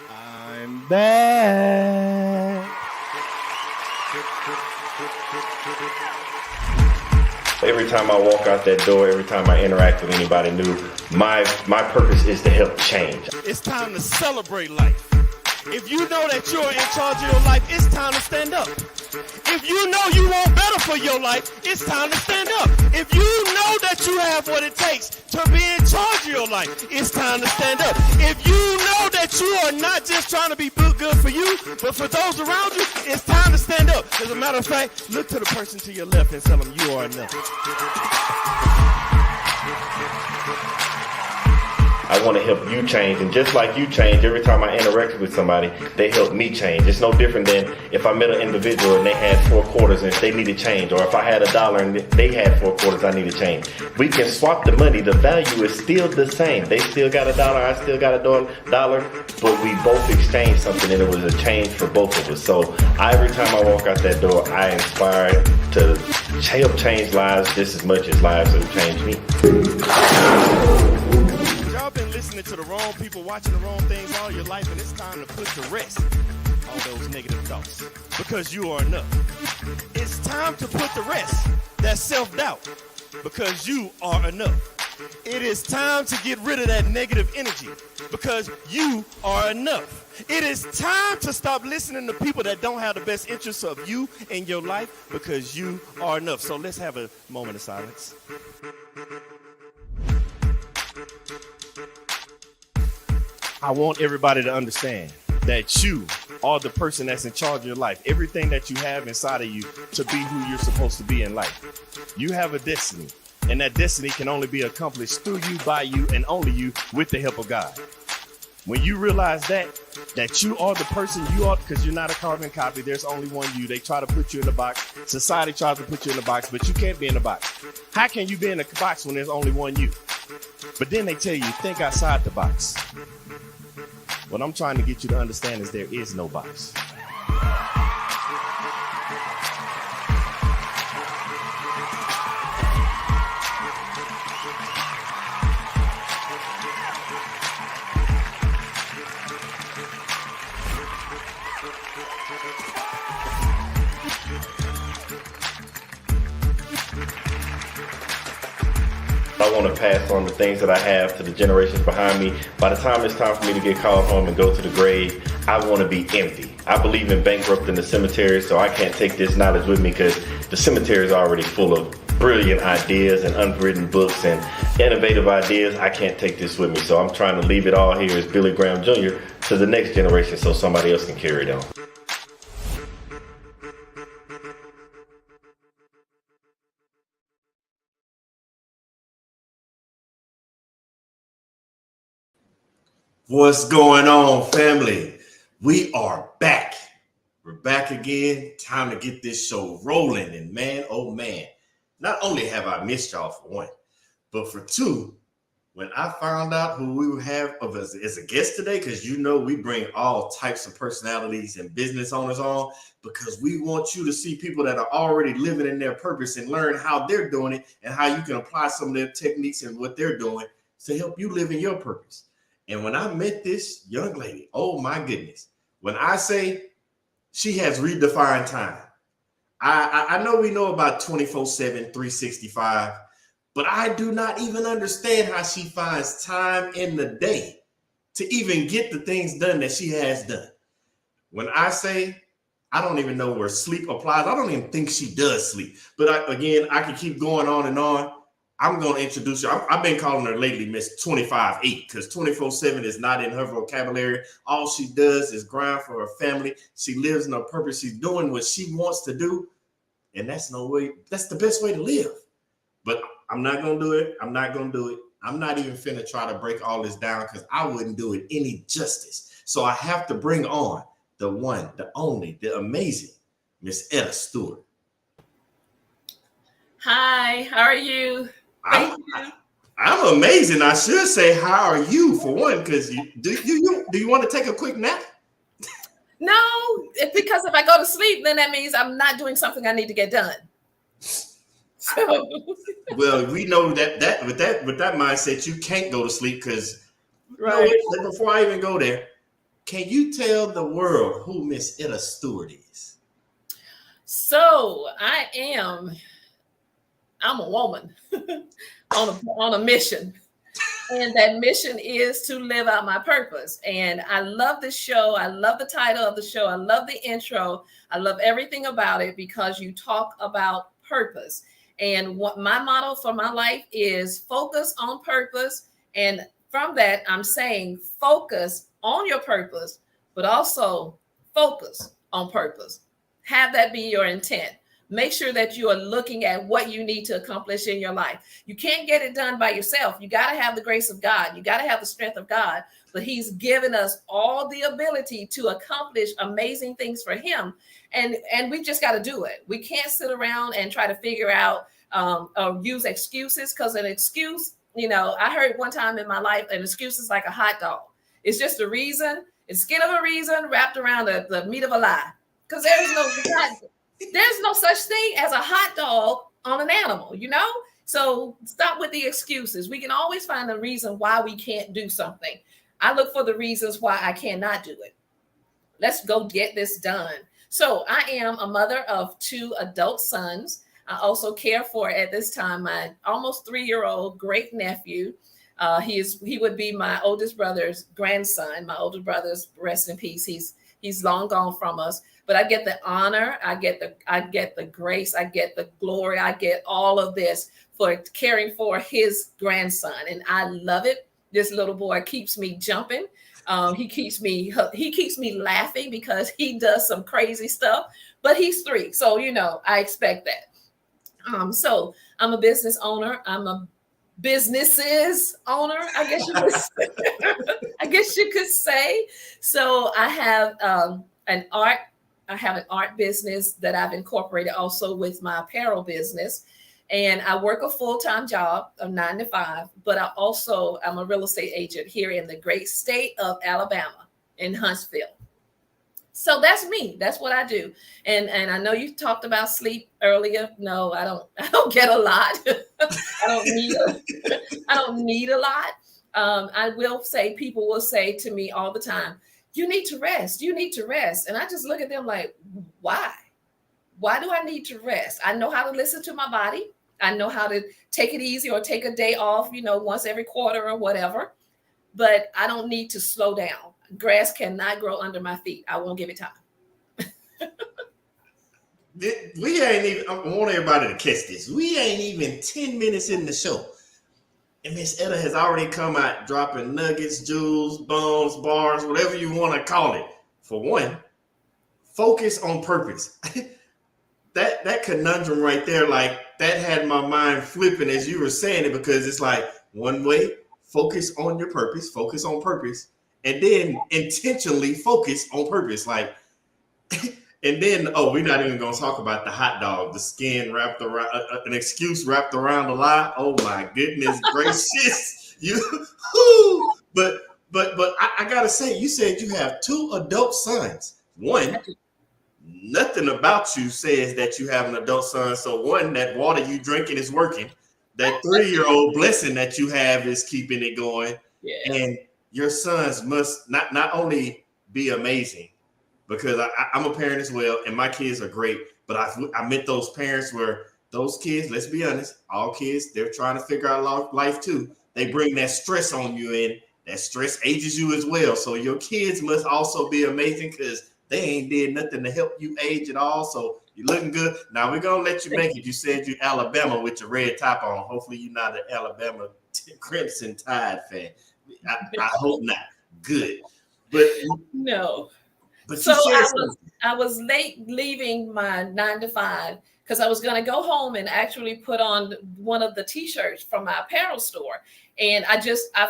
I'm back. Every time I walk out that door, every time I interact with anybody new, my purpose is to help change. It's time to celebrate life. If you know that you're in charge of your life, it's time to stand up. If you know you want better for your life, it's time to stand up. If you know that you have what it takes to be in charge of your life, it's time to stand up. If you know that you are not just trying to be good for you, but for those around you, it's time to stand up. As a matter of fact, look to the person to your left and tell them you are enough. I want to help you change, and just like you change, every time I interact with somebody, they help me change. It's no different than if I met an individual and they had 4 quarters and they needed change, or if I had $1 and they had 4 quarters, I need to change. We can swap the money. The value is still the same. They still got $1, I still got $1, but we both exchanged something, and it was a change for both of us. So every time I walk out that door, I inspire to help change lives just as much as lives have changed me. Y'all been listening to the wrong people, watching the wrong things all your life, and it's time to put to rest all those negative thoughts, because you are enough. It's time to put to rest that self-doubt, because you are enough. It is time to get rid of that negative energy, because you are enough. It is time to stop listening to people that don't have the best interests of you in your life, because you are enough. So let's have a moment of silence. I want everybody to understand that you are the person that's in charge of your life. Everything that you have inside of you to be who you're supposed to be in life. You have a destiny, and that destiny can only be accomplished through you, by you, and only you, with the help of God. When you realize that you are the person you are, because you're not a carbon copy, there's only one you. They try to put you in a box. Society tries to put you in a box, but you can't be in a box. How can you be in a box when there's only one you? But then they tell you, think outside the box. What I'm trying to get you to understand is there is no box. I want to pass on the things that I have to the generations behind me. By the time it's time for me to get called home and go to the grave, I want to be empty. I believe in bankrupting the cemetery, so I can't take this knowledge with me, because the cemetery is already full of brilliant ideas and unwritten books and innovative ideas. I can't take this with me, so I'm trying to leave it all here as Billy Graham Jr. to the next generation so somebody else can carry it on. What's going on, family? We are back. We're back again. Time to get this show rolling. And man, oh man, not only have I missed y'all for one, but for two, when I found out who we would have as a guest today, because you know we bring all types of personalities and business owners on, because we want you to see people that are already living in their purpose and learn how they're doing it and how you can apply some of their techniques and what they're doing to help you live in your purpose. And when I met this young lady, oh my goodness, when I say she has redefined time, I know we know about 24/7, 365, but I do not even understand how she finds time in the day to even get the things done that she has done. When I say, I don't even know where sleep applies. I don't even think she does sleep. But I can keep going on and on. I'm going to introduce you. I've been calling her lately Miss 25/8, because 24/7 is not in her vocabulary. All she does is grind for her family. She lives in her purpose. She's doing what she wants to do. And that's the best way to live. But I'm not going to do it. I'm not going to do it. I'm not even finna try to break all this down, because I wouldn't do it any justice. So I have to bring on the one, the only, the amazing Miss Etta Stewart. Hi, how are you? I'm amazing. I should say, how are you, for one, because do you want to take a quick nap? No, because if I go to sleep, then that means I'm not doing something I need to get done. So, Well, we know that with that mindset, you can't go to sleep because you know right. what? Before I even go there, can you tell the world who Miss Etta Stewart is? So I'm a woman on a mission. And that mission is to live out my purpose. And I love this show. I love the title of the show. I love the intro. I love everything about it because you talk about purpose. And what my motto for my life is focus on purpose. And from that, I'm saying focus on your purpose, but also focus on purpose. Have that be your intent. Make sure that you are looking at what you need to accomplish in your life. You can't get it done by yourself. You got to have the grace of God. You got to have the strength of God. But He's given us all the ability to accomplish amazing things for Him. And we just got to do it. We can't sit around and try to figure out or use excuses, because an excuse, I heard one time in my life, an excuse is like a hot dog. It's just a reason. It's skin of a reason wrapped around the meat of a lie. Because there's no such thing as a hot dog on an animal, So stop with the excuses. We can always find a reason why we can't do something. I look for the reasons why I cannot do it. Let's go get this done. So I am a mother of 2 adult sons. I also care for, at this time, my almost 3-year-old great nephew. He would be my oldest brother's grandson. My older brother's, rest in peace. He's long gone from us. But I get the honor, I get the grace, I get the glory, I get all of this for caring for his grandson, and I love it. This little boy keeps me jumping. He keeps me laughing because he does some crazy stuff. But he's 3, so I expect that. So I'm a business owner. I'm a businesses owner, I guess you could say. I guess you could say. So I have an art business that I've incorporated also with my apparel business. And I work a full-time job of 9 to 5, but I'm a real estate agent here in the great state of Alabama in Huntsville. So that's me. That's what I do. And I know you talked about sleep earlier. No, I don't get a lot. I don't need a lot. I will say, people will say to me all the time, you need to rest. You need to rest. And I just look at them like, why? Why do I need to rest? I know how to listen to my body. I know how to take it easy or take a day off, once every quarter or whatever. But I don't need to slow down. Grass cannot grow under my feet. I won't give it time. We ain't even, I want everybody to catch this. We ain't even 10 minutes in the show. And Miss Etta has already come out dropping nuggets, jewels, bombs, bars, whatever you want to call it. For one, focus on purpose. that conundrum right there, like that had my mind flipping as you were saying it, because it's like one way, focus on your purpose, focus on purpose, and then intentionally focus on purpose. Like, and then, we're not even going to talk about the hot dog, the skin wrapped around, an excuse wrapped around a lie. Oh my goodness gracious. But I got to say, you said you have 2 adult sons. One, nothing about you says that you have an adult son. So one, that water you drinking is working. That 3-year-old blessing that you have is keeping it going. Yeah. And your sons must not only be amazing, because I'm a parent as well, and my kids are great. But I met those parents where those kids, let's be honest, all kids, they're trying to figure out life too. They bring that stress on you, and that stress ages you as well. So your kids must also be amazing, because they ain't did nothing to help you age at all. So you're looking good. Now we're gonna let you make it. You said you Alabama with your red top on. Hopefully you're not an Alabama Crimson Tide fan. I hope not. Good. But No. But So you said I was late leaving my 9 to 5 because I was going to go home and actually put on one of the t-shirts from my apparel store. And I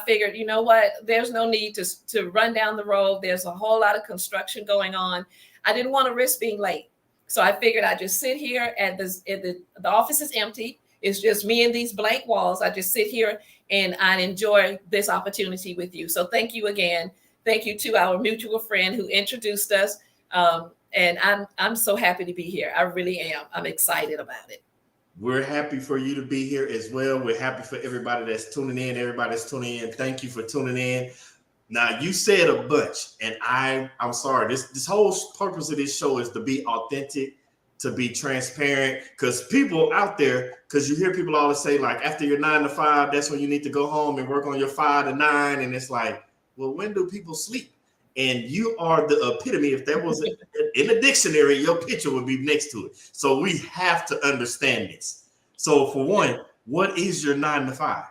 figured, you know what, there's no need to run down the road. There's a whole lot of construction going on. I didn't want to risk being late. So I figured I'd just sit here the office is empty. It's just me and these blank walls. I just sit here and I'd enjoy this opportunity with you. So thank you again. Thank you to our mutual friend who introduced us. And I'm so happy to be here. I really am. I'm excited about it. We're happy for you to be here as well. We're happy for everybody that's tuning in. Everybody that's tuning in, thank you for tuning in. Now, you said a bunch, and I'm sorry. This whole purpose of this show is to be authentic, to be transparent, because people out there, because you hear people always say, like, after your 9 to 5, that's when you need to go home and work on your 5 to 9. And it's like, well, when do people sleep? And you are the epitome. If there was in a dictionary, your picture would be next to it. So we have to understand this. So for one, what is your 9 to 5?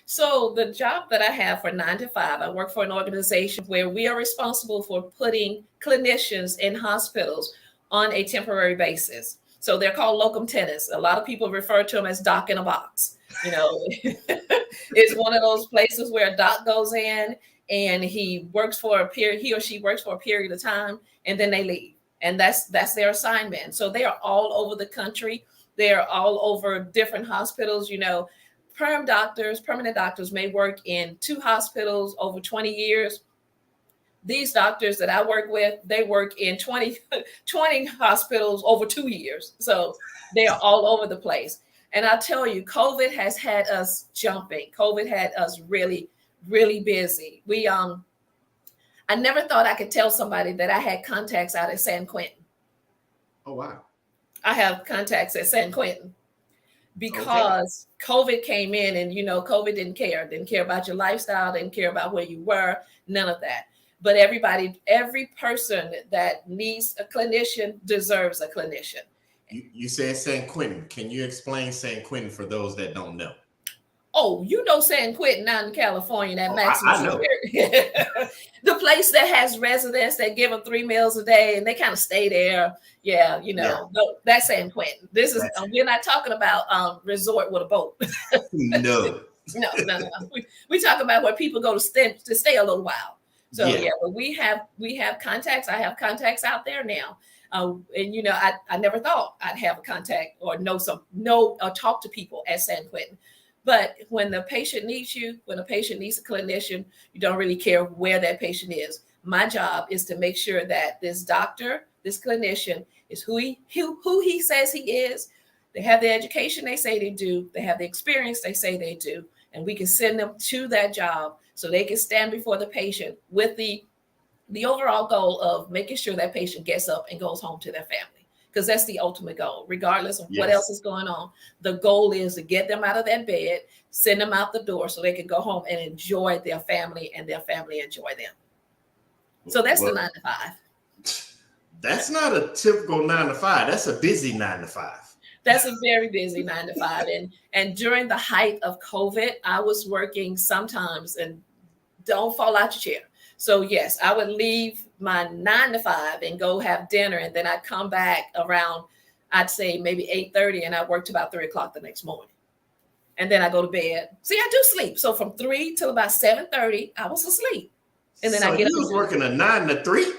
So the job that I have for 9 to 5, I work for an organization where we are responsible for putting clinicians in hospitals on a temporary basis. So they're called locum tenens. A lot of people refer to them as doc in a box. You know, it's one of those places where a doc goes in and he works for a period, he or she works for a period of time, and then they leave. And that's their assignment. So they are all over the country. They're all over different hospitals. You know, permanent doctors may work in 2 hospitals over 20 years. These doctors that I work with, they work in 20 hospitals over 2 years. So they are all over the place. And I'll tell you, COVID has had us jumping. COVID had us really, really busy. I never thought I could tell somebody that I had contacts out at San Quentin. Oh, wow. I have contacts at San Quentin because COVID came in, and, you know, COVID didn't care about your lifestyle, didn't care about where you were, none of that. But every person that needs a clinician deserves a clinician. You said San Quentin. Can you explain San Quentin for those that don't know? Oh, you know San Quentin out in California, that maximum I know. the place that has residents that give them 3 meals a day and they kind of stay there. Yeah, you know, that's San Quentin. This is we're not talking about resort with a boat. No. No. We talk about where people go to stay a little while. So but we have contacts. I have contacts out there now. And you know, I never thought I'd have a contact or or talk to people at San Quentin. But when the patient needs you, when a patient needs a clinician, you don't really care where that patient is. My job is to make sure that this doctor, this clinician, is who he says he is. They have the education they say they do. They have the experience they say they do. And we can send them to that job so they can stand before the patient with the overall goal of making sure that patient gets up and goes home to their family. Because that's the ultimate goal, regardless of what else is going on. The goal is to get them out of that bed, send them out the door so they can go home and enjoy their family and their family enjoy them. So that's the 9 to 5. That's not a typical 9 to 5. That's a busy 9 to 5. That's a very busy 9 to 5. And during the height of COVID, I was working sometimes, and don't fall out your chair. So yes, I would leave my 9 to 5 and go have dinner, and then I'd come back around, I'd say maybe 8:30, and I worked about 3 o'clock the next morning. And then I go to bed. See, I do sleep. So from 3 till about 7:30, I was asleep. And then I get up. You was working a 9 to 3?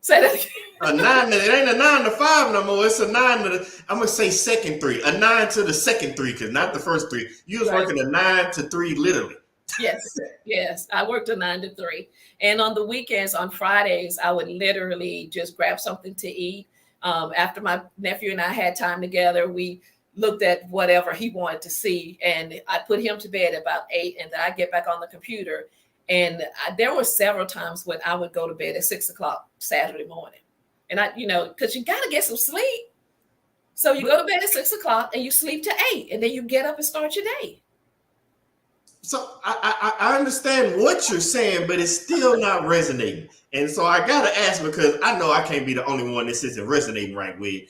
Say that again. A 9 it ain't a 9 to 5 no more. It's a 9 to I'm gonna say second 3. A 9 to the second 3, because not the first 3. You was working a 9 to 3 literally. Yes. I worked a 9 to 3. And on the weekends, on Fridays, I would literally just grab something to eat. After my nephew and I had time together, we looked at whatever he wanted to see. And I put him to bed about 8, and then I get back on the computer. And there were several times when I would go to bed at 6 o'clock Saturday morning. And because you got to get some sleep. So you go to bed at 6 o'clock and you sleep to 8, and then you get up and start your day. So I understand what you're saying, but it's still not resonating. And so I got to ask, because I know I can't be the only one this isn't resonating right with.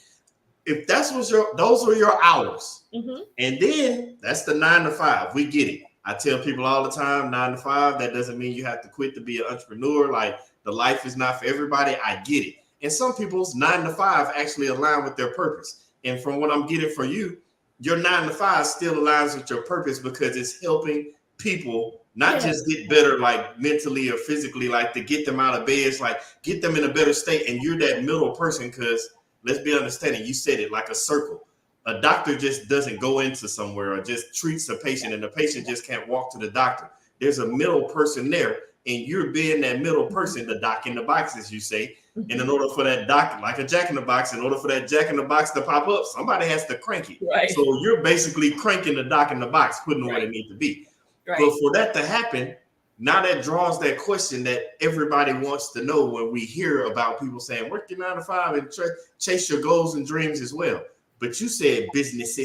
If those were your hours, and then that's the 9 to 5, we get it. I tell people all the time, 9 to 5, that doesn't mean you have to quit to be an entrepreneur. Like, the life is not for everybody. I get it. And some people's 9 to 5 actually align with their purpose. And from what I'm getting for you, your 9 to 5 still aligns with your purpose, because it's helping people not just get better, like mentally or physically, like to get them out of bed. It's like get them in a better state. And you're that middle person, because let's be understanding, you said it, like a circle. A doctor just doesn't go into somewhere or just treats a patient, and the patient just can't walk to the doctor. There's a middle person there, and you're being that middle person, the doc in the box, as you say. And in order for that doc, like a jack in the box, in order for that jack in the box to pop up, somebody has to crank it. Right. So you're basically cranking the doc in the box, putting it where it needs to be. Right. But for that to happen, now that draws that question that everybody wants to know when we hear about people saying work your 9 to 5 and chase your goals and dreams as well. But you said business,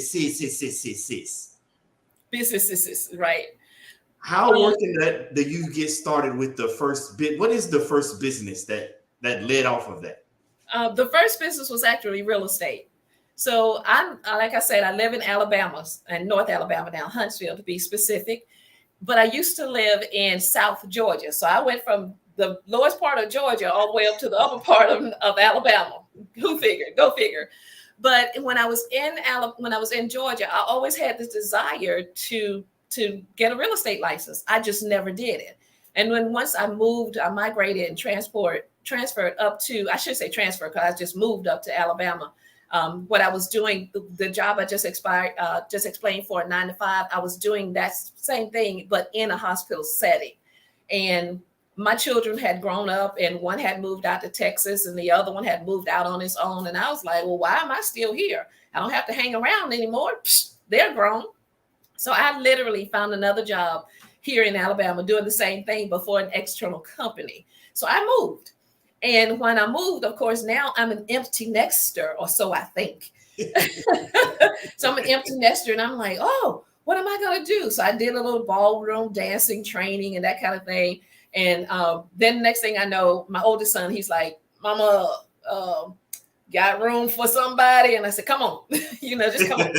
right? How working that you get started with the first bit? What is the first business that led off of that? The first business was actually real estate. So I'm, like I said, I live in Alabama, and North Alabama now, Huntsville to be specific. But I used to live in South Georgia. So I went from the lowest part of Georgia all the way up to the upper part of Alabama. Who figured? Go figure. But when I was in Georgia, I always had this desire to get a real estate license. I just never did it. And once I migrated and transferred up to, I should say transfer, because I just moved up to Alabama. What I was doing, the job I just explained for a 9 to 5, I was doing that same thing, but in a hospital setting. And my children had grown up, and one had moved out to Texas and the other one had moved out on his own. And I was like, well, why am I still here? I don't have to hang around anymore. They're grown. So I literally found another job here in Alabama doing the same thing, but for an external company. So I moved. And when I moved, of course, now I'm an empty nester, or so I think. So I'm an empty nester, and I'm like, oh, what am I going to do? So I did a little ballroom dancing training and that kind of thing. And then the next thing I know, my oldest son, he's like, Mama, got room for somebody? And I said, come on, just come on.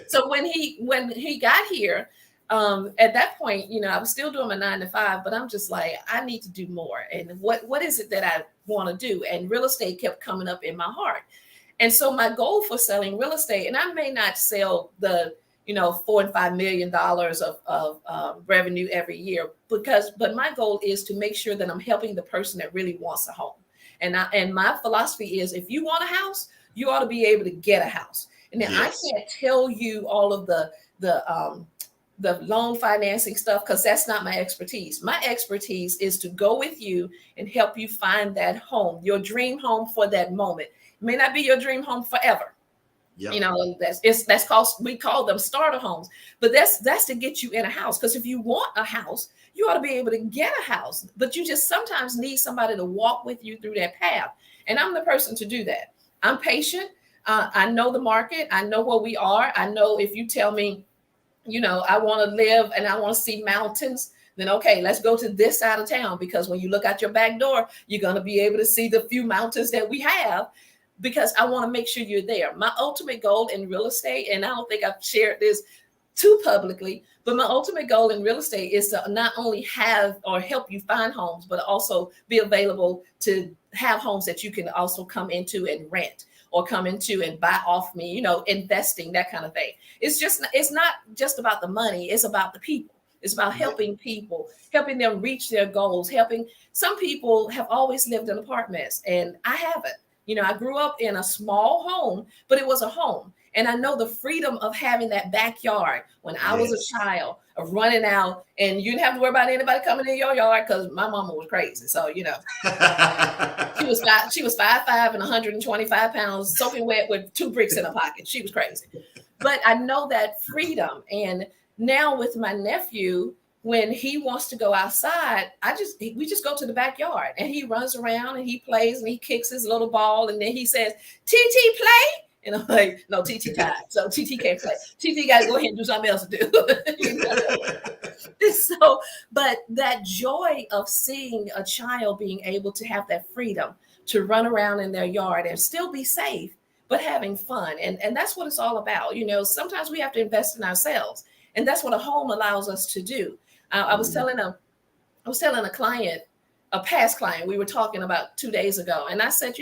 So when he got here, at that point, I was still doing my 9 to 5, but I'm just like, I need to do more. And what is it that I want to do? And real estate kept coming up in my heart. And so my goal for selling real estate, and I may not sell the, $4 and $5 million of revenue every year, but my goal is to make sure that I'm helping the person that really wants a home. And my philosophy is, if you want a house, you ought to be able to get a house. And then yes. I can't tell you all of the loan financing stuff, because that's not my expertise. My expertise is to go with you and help you find that home, your dream home for that moment. It may not be your dream home forever. Yep. We call them starter homes, but that's to get you in a house. Because if you want a house, you ought to be able to get a house, but you just sometimes need somebody to walk with you through that path. And I'm the person to do that. I'm patient. I know the market. I know where we are. I know if you tell me, I want to live and I want to see mountains, then okay, let's go to this side of town, because when you look out your back door, you're going to be able to see the few mountains that we have, because I want to make sure you're there. My ultimate goal in real estate, and I don't think I've shared this too publicly, but my ultimate goal in real estate is to not only have or help you find homes, but also be available to have homes that you can also come into and rent, or come into and buy off me, investing, that kind of thing. It's not just about the money. It's about the people. It's about helping people, helping them reach their goals, some people have always lived in apartments, and I haven't. I grew up in a small home, but it was a home. And I know the freedom of having that backyard when I was a child, of running out, and you didn't have to worry about anybody coming in your yard, because my mama was crazy. So, she was 5'5" and 125 pounds, soaking wet with 2 bricks in her pocket. She was crazy. But I know that freedom. And now with my nephew, when he wants to go outside, we just go to the backyard, and he runs around and he plays and he kicks his little ball, and then he says, TT, play. And I'm like, no, TT tired, so TT can't play. TT got to go ahead and do something else to do. So, but that joy of seeing a child being able to have that freedom to run around in their yard and still be safe, but having fun. And that's what it's all about. Sometimes we have to invest in ourselves, and that's what a home allows us to do. I was telling a client, a past client, we were talking about 2 days ago, and I said,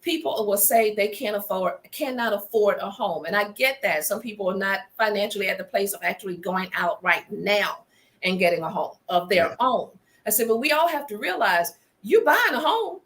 people will say they cannot afford a home. And I get that. Some people are not financially at the place of actually going out right now and getting a home of their own. I said, but we all have to realize, you buying a home,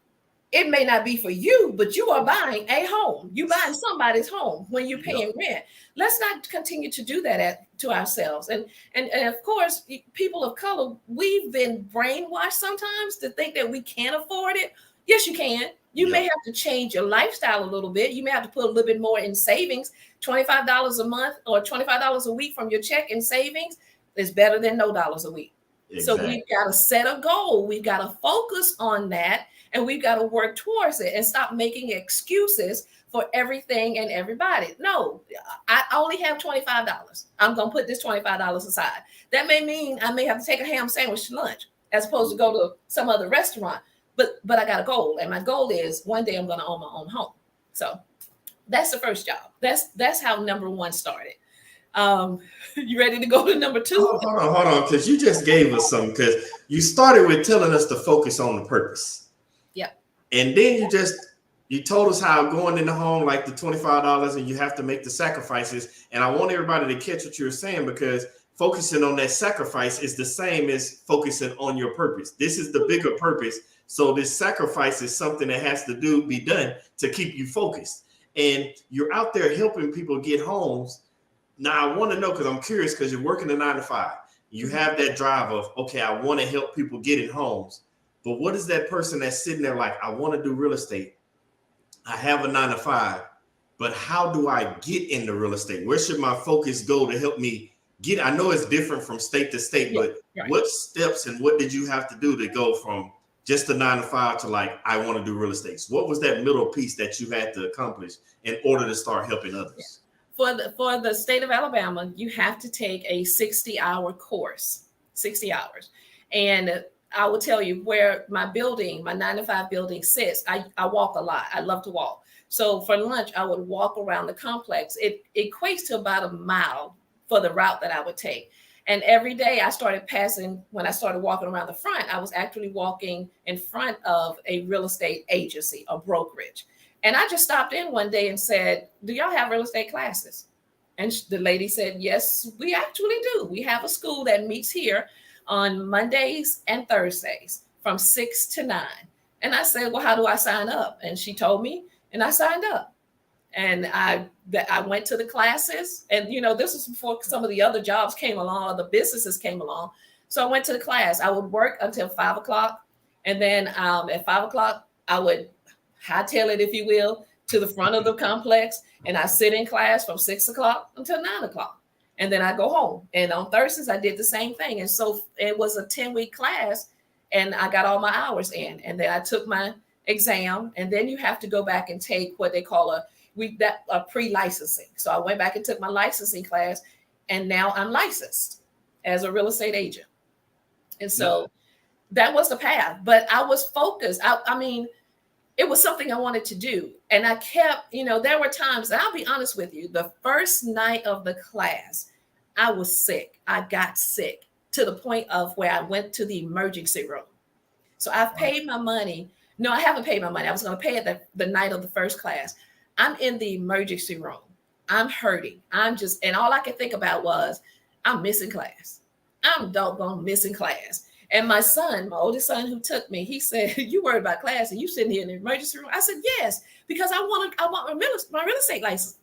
it may not be for you, but you are buying a home. You buying somebody's home when you're paying rent. Let's not continue to do that to ourselves. And of course, people of color, we've been brainwashed sometimes to think that we can't afford it. Yes, you can. You may have to change your lifestyle a little bit. You may have to put a little bit more in savings. $25 a month or $25 a week from your check in savings is better than no dollars a week. Exactly. So we've got to set a goal. We've got to focus on that, and we've got to work towards it and stop making excuses for everything and everybody. No, I only have $25. I'm going to put this $25 aside. That may mean I may have to take a ham sandwich to lunch as opposed to go to some other restaurant. But I got a goal, and my goal is one day I'm going to own my own home. So that's the first job. That's how number one started. You ready to go to number two? Hold on, because you just gave us something. Because you started with telling us to focus on the purpose. Yeah. And then you told us how going in the home, like the $25, and you have to make the sacrifices. And I want everybody to catch what you're saying, because focusing on that sacrifice is the same as focusing on your purpose. This is the bigger purpose. So this sacrifice is something that has to be done to keep you focused. And you're out there helping people get homes. Now, I want to know, because I'm curious, because you're working a 9 to 5. You have that drive of, okay, I want to help people get in homes. But what is that person that's sitting there like, I want to do real estate. I have a 9 to 5, but how do I get into real estate? Where should my focus go to help me get? I know it's different from state to state, but what steps and what did you have to do to go from just a 9 to 5 to like, I want to do real estate? So what was that middle piece that you had to accomplish in order to start helping others? For the state of Alabama, you have to take a 60-hour course, 60 hours. And I will tell you where my 9 to 5 building sits. I walk a lot. I love to walk. So for lunch, I would walk around the complex. It equates to about a mile for the route that I would take. And every day I started passing, when I started walking around the front, I was actually walking in front of a real estate agency, a brokerage. And I just stopped in one day and said, do y'all have real estate classes? And the lady said, yes, we actually do. We have a school that meets here on Mondays and Thursdays from 6 to 9. And I said, well, how do I sign up? And she told me, and I signed up. And I went to the classes. And, this was before some of the other jobs came along, or the businesses came along. So I went to the class. I would work until 5 o'clock. And then at 5 o'clock, I would hightail it, if you will, to the front of the complex. And I sit in class from 6 o'clock until 9 o'clock. And then I go home. And on Thursdays, I did the same thing. And so it was a 10-week class, and I got all my hours in. And then I took my exam. And then you have to go back and take what they call a pre-licensing. So I went back and took my licensing class, and now I'm licensed as a real estate agent. And so that was the path. But I was focused. I mean, it was something I wanted to do. And I kept, there were times, and I'll be honest with you, the first night of the class, I was sick. I got sick to the point of where I went to the emergency room. So I've paid my money. No, I haven't paid my money. I was going to pay it the night of the first class. I'm in the emergency room. I'm hurting. And all I could think about was, I'm missing class. I'm doggone missing class. And my son, my oldest son who took me, he said, you worried about class and you sitting here in the emergency room? I said, yes, because I want my real estate license.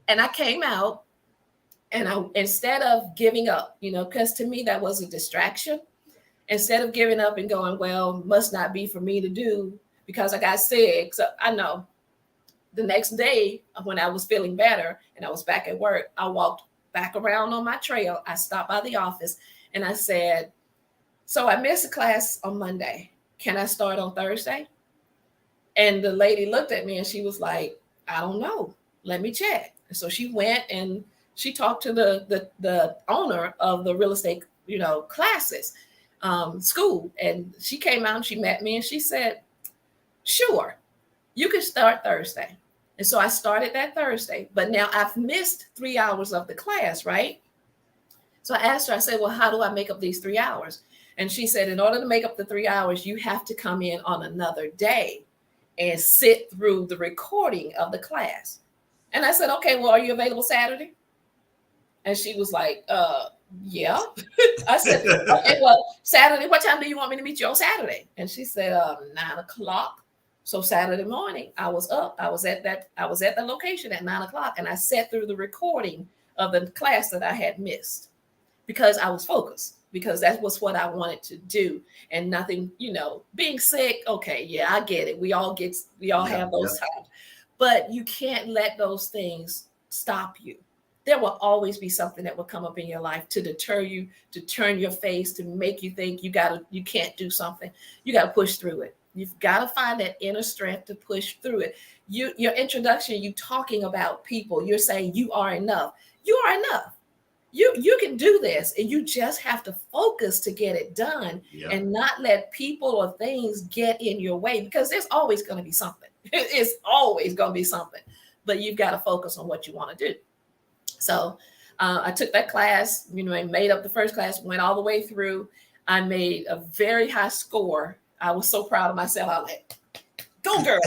And I came out, and instead of giving up, because to me that was a distraction. Instead of giving up and going, well, must not be for me to do because I got sick. So I know the next day when I was feeling better and I was back at work, I walked back around on my trail. I stopped by the office and I said, so I missed a class on Monday. Can I start on Thursday? And the lady looked at me and she was like, I don't know. Let me check. And so she went and she talked to the owner of the real estate, classes, school. And she came out and she met me and she said, sure, you can start Thursday. And so I started that Thursday, but now I've missed 3 hours of the class, right? So I asked her, I said, well, how do I make up these 3 hours? And she said, in order to make up the 3 hours, you have to come in on another day and sit through the recording of the class. And I said, okay, well, are you available Saturday? And she was like, Yeah. I said, okay, well, Saturday, what time do you want me to meet you on Saturday? And she said, 9 o'clock. So Saturday morning, I was up. I was at the location at 9 o'clock, and I sat through the recording of the class that I had missed because I was focused, because that was what I wanted to do. And nothing, being sick, okay, yeah, I get it. We all have those times. But you can't let those things stop you. There will always be something that will come up in your life to deter you, to turn your face, to make you think you can't do something. You got to push through it. You've got to find that inner strength to push through it. Your introduction, you talking about people, you're saying you are enough. You are enough. You can do this, and you just have to focus to get it done, and not let people or things get in your way, because there's always going to be something. It's always going to be something, but you've got to focus on what you want to do. So I took that class, I made up the first class, went all the way through. I made a very high score. I was so proud of myself. I was like, go girl.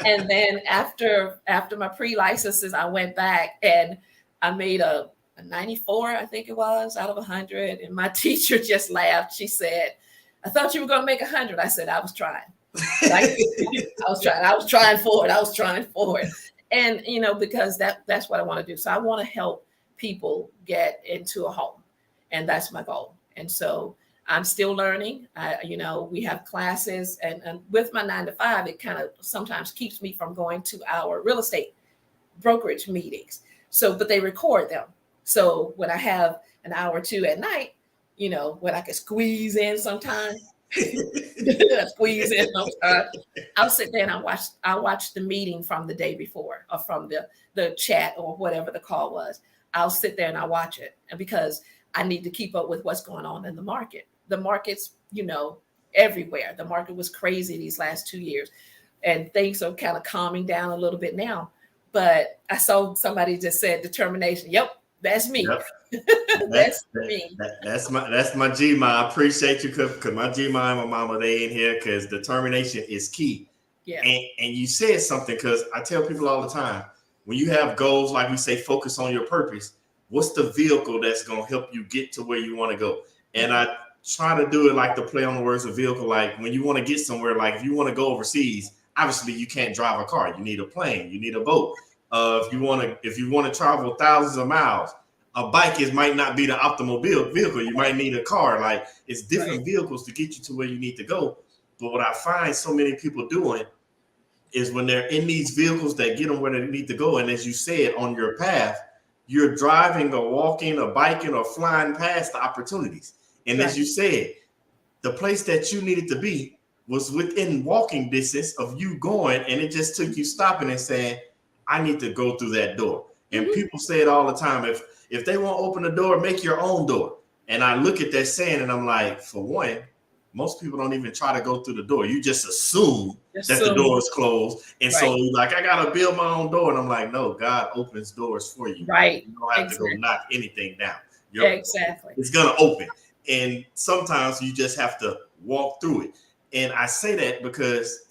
And then after my pre-licenses, I went back and I made a 94, I think it was, out of 100. And my teacher just laughed. She said, I thought you were going to make 100. I said, I was trying. I was trying for it. And, because that's what I want to do. So I want to help people get into a home, and that's my goal. And so I'm still learning. We have classes, and with my 9 to 5, it kind of sometimes keeps me from going to our real estate brokerage meetings. So, but they record them. So when I have an hour or two at night, when I can squeeze in sometime, I'll sit there and I'll watch the meeting from the day before, or from the chat, or whatever the call was. I'll sit there and I'll watch it, because I need to keep up with what's going on in the market. The market's, everywhere. The market was crazy these last 2 years, and things are kind of calming down a little bit now. But I saw somebody just said determination. Yep, that's me. Yep. That's me. That's my G-Ma. I appreciate you, because my G-Ma and my mama, they in here, because determination is key. Yeah. And you said something, because I tell people all the time, when you have goals, like we say, focus on your purpose. What's the vehicle that's going to help you get to where you want to go? And I try to do it like the play on the words of vehicle. Like when you want to get somewhere, like if you want to go overseas, obviously you can't drive a car. You need a plane. You need a boat. If you want to travel thousands of miles, a bike might not be the optimal vehicle. You might need a car. Like it's different vehicles to get you to where you need to go. But what I find so many people doing is when they're in these vehicles that get them where they need to go, and as you said, on your path, you're driving or walking or biking or flying past the opportunities. And as you said, the place that you needed to be was within walking distance of you going, and it just took you stopping and saying, I need to go through that door. And people say it all the time. If they won't open the door, make your own door. And I look at that saying and I'm like, for one, most people don't even try to go through the door. You just assume that the door is closed. And so you're like, I got to build my own door. And I'm like, no, God opens doors for you. Right. You don't have to go knock anything down. It's going to open. And sometimes you just have to walk through it. And I say that because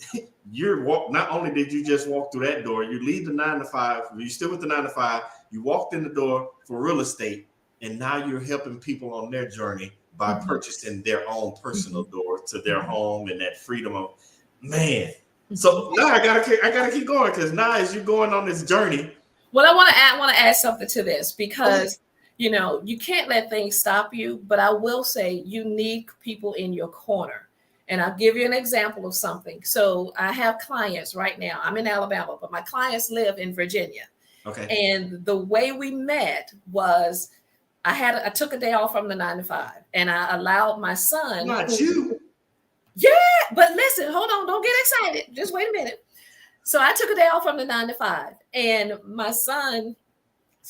not only did you just walk through that door, you leave the 9 to 5, you still with the 9 to 5, you walked in the door for real estate, and now you're helping people on their journey by purchasing their own personal door to their home, and that freedom of man. So now I gotta keep going, because now as you're going on this journey. Well, I want to add something to this, because you can't let things stop you, but I will say you need people in your corner. And I'll give you an example of something. So I have clients right now. I'm in Alabama, but my clients live in Virginia. Okay. And the way we met was I took a day off from the 9 to 5, and I allowed my son. Not you. Yeah, but listen, hold on, don't get excited. Just wait a minute. So I took a day off from the 9 to 5, and my son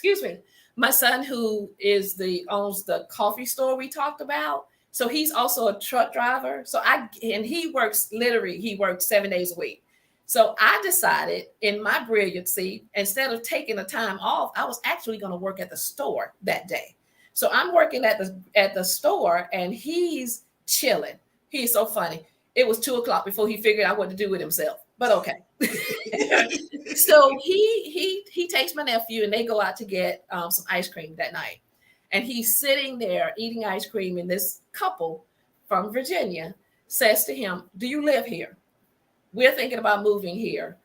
who owns the coffee store we talked about. So he's also a truck driver. So he works 7 days a week. So I decided, in my brilliancy, instead of taking the time off, I was actually going to work at the store that day. So I'm working at the store, and he's chilling. He's so funny. It was 2:00 before he figured out what to do with himself. But okay. So he takes my nephew, and they go out to get some ice cream that night. And he's sitting there eating ice cream, and this couple from Virginia says to him, "Do you live here? We're thinking about moving here.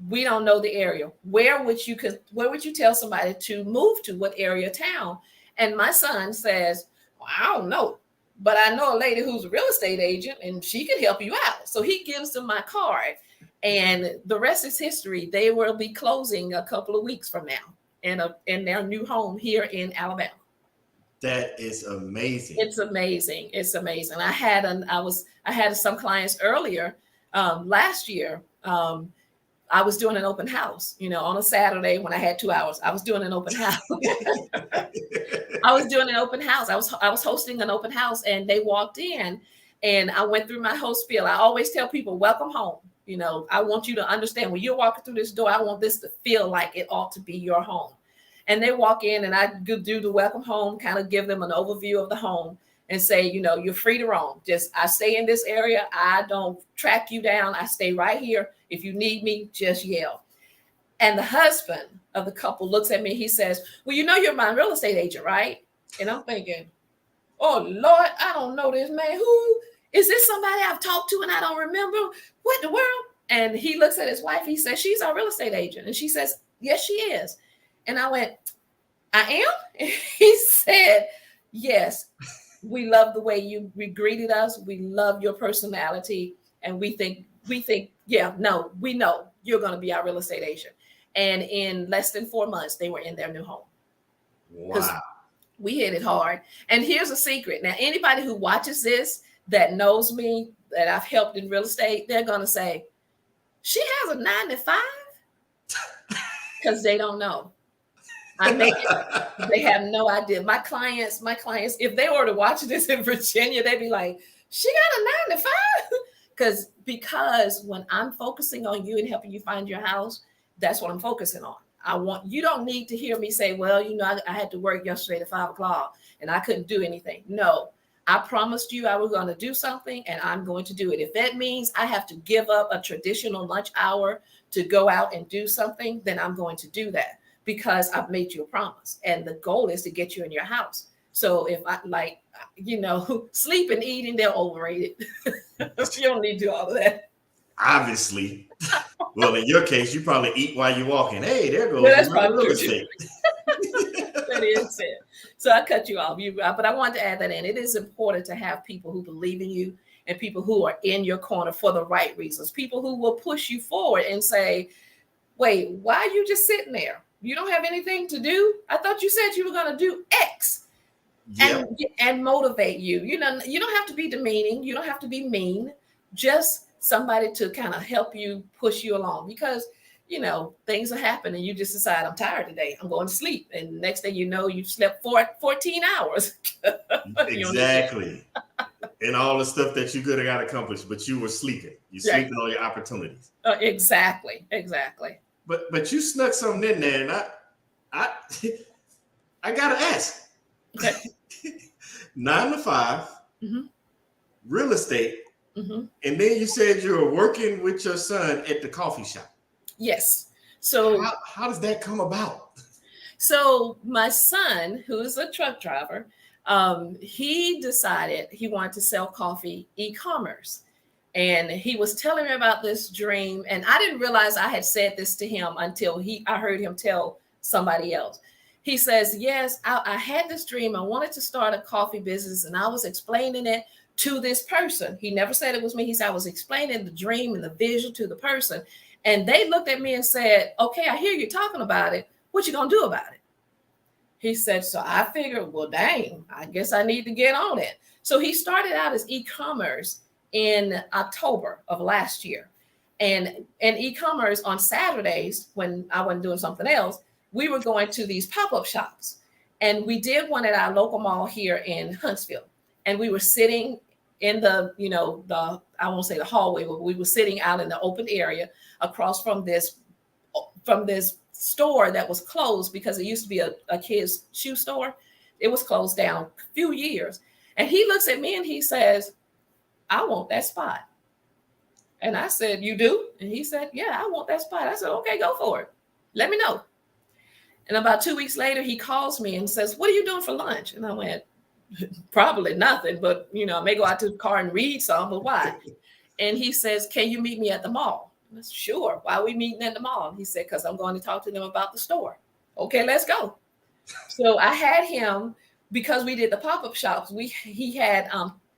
We don't know the area. Where would you tell somebody to move to? What area of town?" And my son says, "Well, I don't know, but I know a lady who's a real estate agent and she can help you out." So he gives them my card, and the rest is history. They will be closing a couple of weeks from now in their new home here in Alabama. That is amazing. It's amazing. It's amazing. I had some clients earlier last year. I was doing an open house, on a Saturday when I had 2 hours. I was doing an open house. I was doing an open house. I was hosting an open house, and they walked in, and I went through my whole spiel. I always tell people, welcome home. I want you to understand when you're walking through this door, I want this to feel like it ought to be your home. And they walk in, and I do the welcome home, kind of give them an overview of the home and say, you're free to roam. I stay in this area. I don't track you down. I stay right here. If you need me, just yell. And the husband of the couple looks at me. He says, "Well, you're my real estate agent, right?" And I'm thinking, "Oh, Lord, I don't know this man. Who is this? Somebody I've talked to and I don't remember? What in the world?" And he looks at his wife. He says, "She's our real estate agent." And she says, "Yes, she is." And I went, "I am?" And he said, "Yes, we love the way you greeted us. We love your personality. And we think, yeah, no, we know you're going to be our real estate agent." And in less than 4 months, they were in their new home. Wow. We hit it hard. And here's a secret. Now, anybody who watches this that knows me, that I've helped in real estate, they're going to say, "She has a 9 to 5?" Because they don't know. They have no idea. My clients, if they were to watch this in Virginia, they'd be like, "She got a 9 to 5?" Because when I'm focusing on you and helping you find your house, that's what I'm focusing on. You don't need to hear me say, "Well, I had to work yesterday at 5 o'clock and I couldn't do anything." No, I promised you I was going to do something, and I'm going to do it. If that means I have to give up a traditional lunch hour to go out and do something, then I'm going to do that, because I've made you a promise. And the goal is to get you in your house. So if sleep and eating, they're overrated. You don't need to do all of that. Obviously. Well, in your case, you probably eat while you're walking. Hey, there goes That's my probably real true. estate. That is it. So I cut you off. But I wanted to add that in. It is important to have people who believe in you and people who are in your corner for the right reasons. People who will push you forward and say, "Wait, why are you just sitting there? You don't have anything to do? I thought you said you were going to do X." Yep. And motivate you. You don't have to be demeaning. You don't have to be mean. Just somebody to kind of help you, push you along, because things are happening. You just decide, "I'm tired today. I'm going to sleep." And next thing you know, you've slept 14 hours. Exactly. And all the stuff that you could have got accomplished, but you were sleeping. You're sleeping on your opportunities. Exactly. But you snuck something in there, and I gotta ask. Okay. 9 to 5, Mm-hmm. real estate, Mm-hmm. and then you said you were working with your son at the coffee shop. Yes. So how does that come about? So my son, who is a truck driver, he decided he wanted to sell coffee e-commerce. And he was telling me about this dream. And I didn't realize I had said this to him until I heard him tell somebody else. He says, "Yes, I had this dream. I wanted to start a coffee business, and I was explaining it to this person." He never said it was me. He said, "I was explaining the dream and the vision to the person. And they looked at me and said, 'Okay, I hear you talking about it. What you going to do about it?'" He said, "So I figured, well, dang, I guess I need to get on it." So he started out as e-commerce in October of last year. And e-commerce on Saturdays, when I wasn't doing something else, we were going to these pop-up shops. And we did one at our local mall here in Huntsville. And we were sitting in the I won't say the hallway, but we were sitting out in the open area across from this store that was closed because it used to be a kid's shoe store. It was closed down a few years. And he looks at me and he says, "I want that spot." And I said, "You do?" And he said, "Yeah, I want that spot." I said, "Okay, go for it. Let me know." And about 2 weeks later, he calls me and says, "What are you doing for lunch?" And I went, "Probably nothing, but I may go out to the car and read some, but why?" And he says, "Can you meet me at the mall?" I said, "Sure. Why are we meeting at the mall?" He said, "Because I'm going to talk to them about the store." Okay, let's go. So I had him, because we did the pop-up shops. He had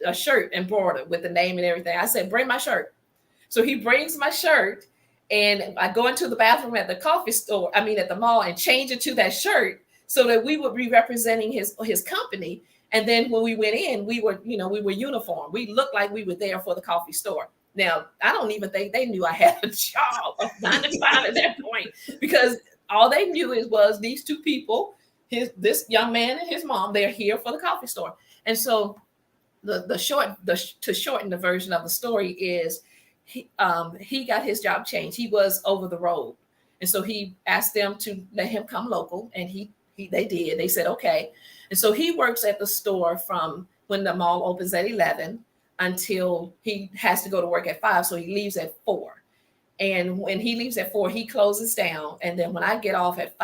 a shirt embroidered with the name and everything. I said, "Bring my shirt." So he brings my shirt, and I go into the bathroom at the at the mall, and change it to that shirt so that we would be representing his company. And then when we went in, we were uniform. We looked like we were there for the coffee store. Now, I don't even think they knew I had a job of 9 to 5 at that point, because all they knew was these two people, this young man and his mom, they're here for the coffee store. And so to shorten the version of the story is, he got his job changed. He was over the road. And so he asked them to let him come local, and they did. They said, okay. And so he works at the store from when the mall opens at 11 until he has to go to work at 5. So he leaves at 4. And when he leaves at 4, he closes down. And then when I get off at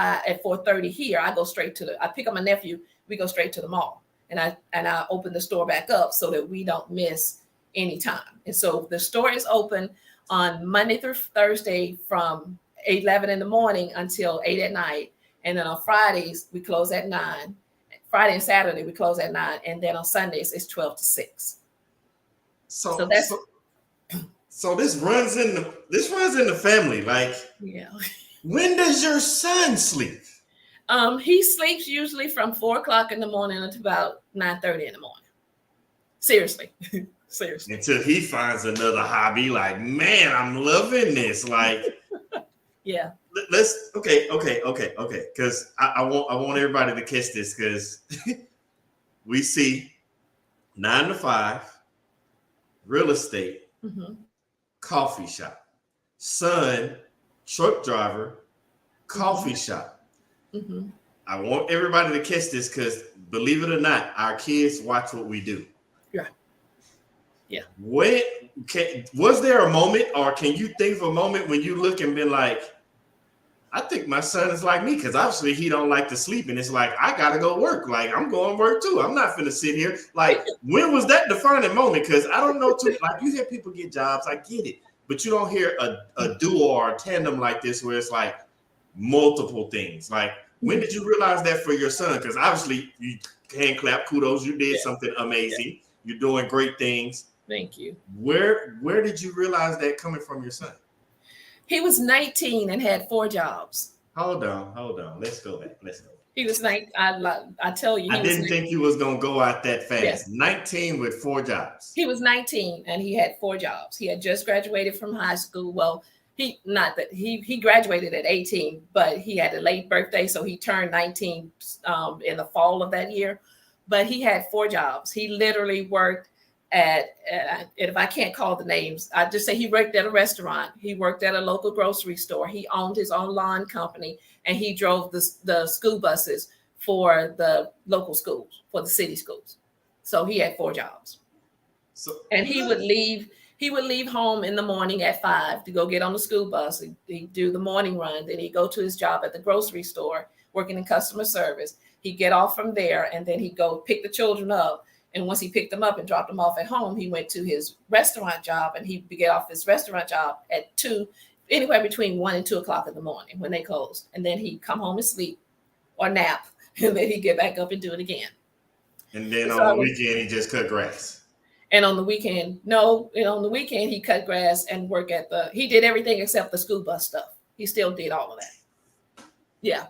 4:30 here, I go straight I pick up my nephew. We go straight to the mall, and I open the store back up so that we don't miss any time. And so the store is open on Monday through Thursday from 11 in the morning until 8 at night. And then on Fridays, we close at 9. Friday and Saturday, we close at 9. And then on Sundays, it's 12 to 6. So that's... So this runs in the family. Like, yeah. When does your son sleep? He sleeps usually from 4:00 in the morning until about 9:30 in the morning. Seriously. Seriously. Until he finds another hobby. Like, man, I'm loving this. Like, yeah. Let's okay. Because I want everybody to catch this, because we see 9 to 5, real estate, coffee shop, son, truck driver, coffee shop. I want everybody to catch this, because believe it or not, our kids watch what we do. Yeah. Was there a moment, or can you think of a moment when you look and been like, I think my son is like me, because obviously he don't like to sleep, and it's like, I gotta go work. Like, I'm going to work too. I'm not finna sit here. Like, when was that defining moment? Because I don't know too. Like, you hear people get jobs, I get it, but you don't hear a duo or a tandem like this where it's like multiple things. Like, when did you realize that for your son? Because obviously you hand clap, kudos, you did something amazing. You're doing great things. Thank you. Where did you realize that coming from your son? He was 19 and had 4 jobs. Hold on. Let's go back. He was 19. I tell you. I didn't think you was going to go out that fast. Yes. 19 with 4 jobs. He was 19 and he had 4 jobs. He had just graduated from high school. Well, he graduated at 18, but he had a late birthday, so he turned 19 in the fall of that year. But he had 4 jobs. He literally worked if I can't call the names, I just say he worked at a restaurant. He worked at a local grocery store. He owned his own lawn company, and he drove the school buses for the local schools, for the city schools. So he had 4 jobs. And he would leave home in the morning at 5 to go get on the school bus. He'd do the morning run. Then he'd go to his job at the grocery store, working in customer service. He'd get off from there, and then he'd go pick the children up. And once he picked them up and dropped them off at home, he went to his restaurant job, and he'd get off his restaurant job at 2, anywhere between 1 and 2 o'clock in the morning when they closed. And then he'd come home and sleep or nap, and then he'd get back up and do it again. And then on the weekend, he just cut grass. And on the weekend, he cut grass and he did everything except the school bus stuff. He still did all of that. Yeah.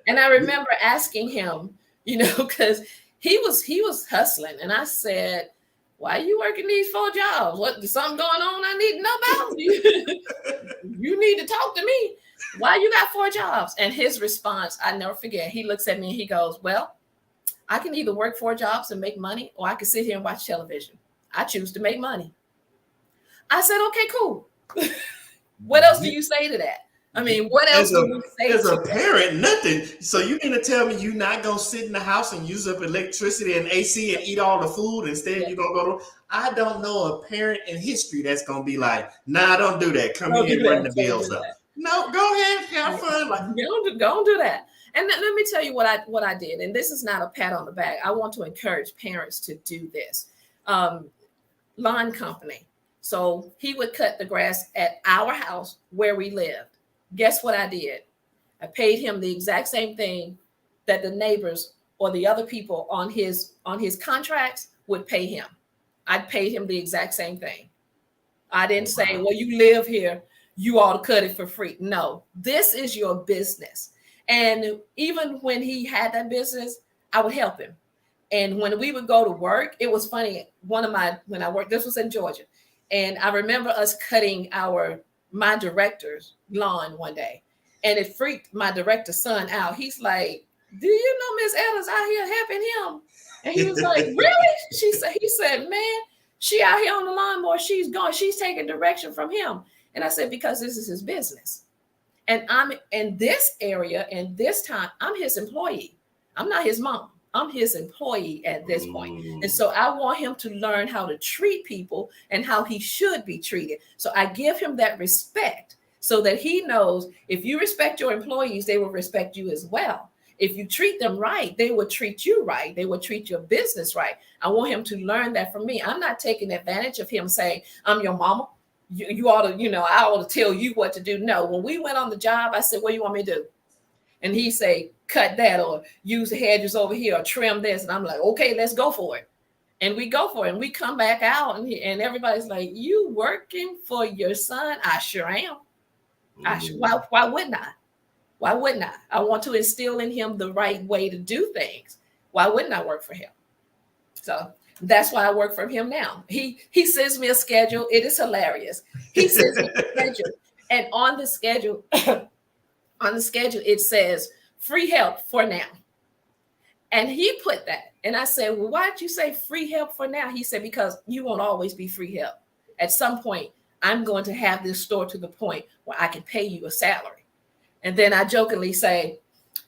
And I remember asking him, because he was hustling. And I said, why are you working these 4 jobs? What, is something going on I need to know about? You need to talk to me. Why you got 4 jobs? And his response, I never forget. He looks at me and he goes, well, I can either work 4 jobs and make money, or I can sit here and watch television. I choose to make money. I said, okay, cool. What else do you say to that? I mean, what else do you say as a parent? Nothing. So you mean to tell me you're not going to sit in the house and use up electricity and AC and eat all the food? Instead, you're going to go to... I don't know a parent in history that's going to be like, nah, don't do that. Come here and run the bills up. No, go ahead, have fun. Like, Go do that. And let me tell you what I did. And this is not a pat on the back. I want to encourage parents to do this. Lawn company. So he would cut the grass at our house where we lived. Guess what I did? I paid him the exact same thing that the neighbors or the other people on his contracts would pay him. I paid him the exact same thing. I didn't say, well, you live here, you ought to cut it for free. No, this is your business. And even when he had that business, I would help him. And when we would go to work, it was funny. When I worked, this was in Georgia. And I remember us cutting my director's lawn one day. And it freaked my director's son out. He's like, do you know Miss Etta's out here helping him? And he was like, really? He said, man, she out here on the lawnmower. She's gone. She's taking direction from him. And I said, because this is his business. And I'm in this area and this time, I'm his employee. I'm not his mom. I'm his employee at this point. And so I want him to learn how to treat people and how he should be treated. So I give him that respect so that he knows if you respect your employees, they will respect you as well. If you treat them right, they will treat you right. They will treat your business right. I want him to learn that from me. I'm not taking advantage of him saying, I'm your mama. You ought to, I ought to tell you what to do. No, when we went on the job, I said, what do you want me to do? And he say, cut that or use the hedges over here or trim this. And I'm like, okay, let's go for it. And we go for it. And we come back out and everybody's like, you working for your son? I sure am. Why wouldn't I? Why wouldn't I? I want to instill in him the right way to do things. Why wouldn't I work for him? So that's why I work for him now. He sends me a schedule. It is hilarious. He sends me a schedule. And on the schedule, it says free help for now. And he put that. And I said, well, why'd you say free help for now? He said, because you won't always be free help. At some point, I'm going to have this store to the point where I can pay you a salary. And then I jokingly say,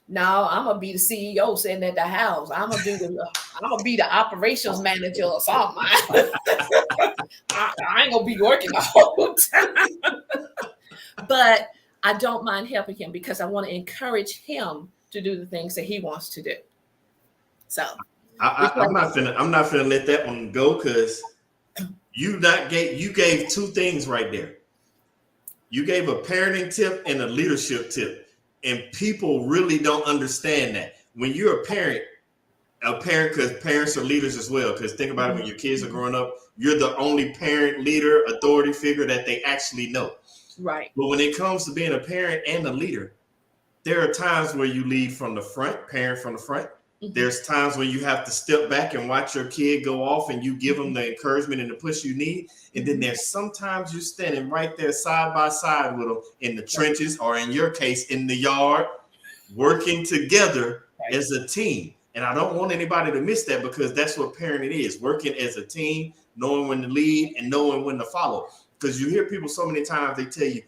no, I'm going to be the CEO sitting at the house. I'm going to be the operations manager or something. I ain't going to be working the whole time. But I don't mind helping him because I want to encourage him to do the things that he wants to do. So I'm not finna let that one go because you gave two things right there. You gave a parenting tip and a leadership tip, and people really don't understand that. When you're a parent, because parents are leaders as well. Because think about it, when your kids are growing up, you're the only parent, leader, authority figure that they actually know. Right. But when it comes to being a parent and a leader, there are times where you lead from the front, parent from the front. Mm-hmm. There's times when you have to step back and watch your kid go off and you give them the encouragement and the push you need. And then there's sometimes you're standing right there side by side with them in the trenches, or in your case, in the yard, working together as a team. And I don't want anybody to miss that because that's what parenting is, working as a team, knowing when to lead and knowing when to follow. Because you hear people so many times, they tell you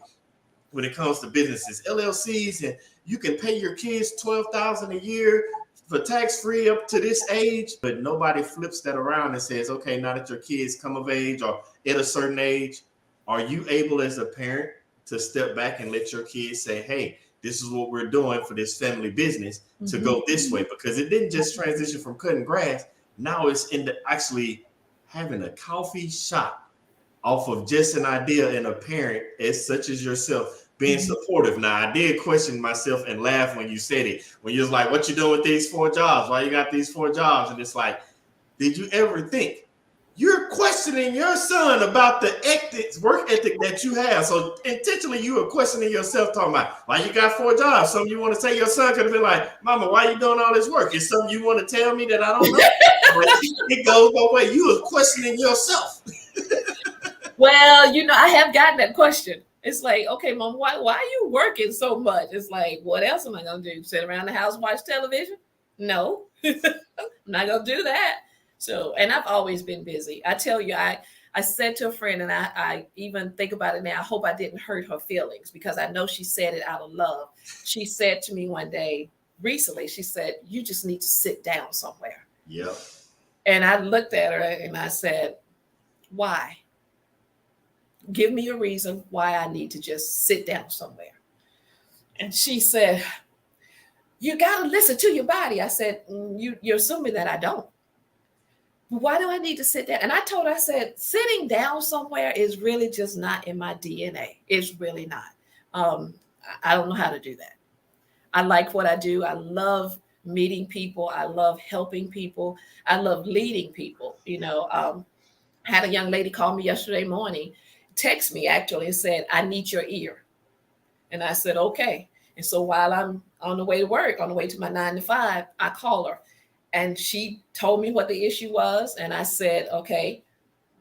when it comes to businesses, LLCs, and you can pay your kids $12,000 a year for tax-free up to this age, but nobody flips that around and says, okay, now that your kids come of age or at a certain age, are you able as a parent to step back and let your kids say, hey, this is what we're doing for this family business to go this way? Because it didn't just transition from cutting grass. Now it's into actually having a coffee shop off of just an idea, and a parent as such as yourself being supportive. Now, I did question myself and laugh when you said it. When you was like, what you doing with these 4 jobs? Why you got these 4 jobs? And it's like, did you ever think you're questioning your son about the work ethic that you have? So intentionally, you were questioning yourself, talking about why you got 4 jobs. Something you want to say your son could have been like, Mama, why you doing all this work? Is something you want to tell me that I don't know? It goes both ways. You were questioning yourself. Well, I have gotten that question. It's like, okay, Mom, why are you working so much? It's like, what else am I going to do? Sit around the house, watch television? No, I'm not going to do that. So, and I've always been busy. I tell you, I said to a friend, and I even think about it now, I hope I didn't hurt her feelings because I know she said it out of love. She said to me one day recently, she said, you just need to sit down somewhere. Yep. And I looked at her and I said, why? Give me a reason why I need to just sit down somewhere. And she said, you got to listen to your body. I said, you're assuming that I don't. Why do I need to sit down? And I told her, I said, sitting down somewhere is really just not in my DNA. It's really not. I don't know how to do that. I like what I do. I love meeting people. I love helping people. I love leading people. I had a young lady call me yesterday morning, text me actually and said, I need your ear. And I said, okay. And so while I'm on the way to work, on the way to my 9 to 5, I call her. And she told me what the issue was. And I said, okay,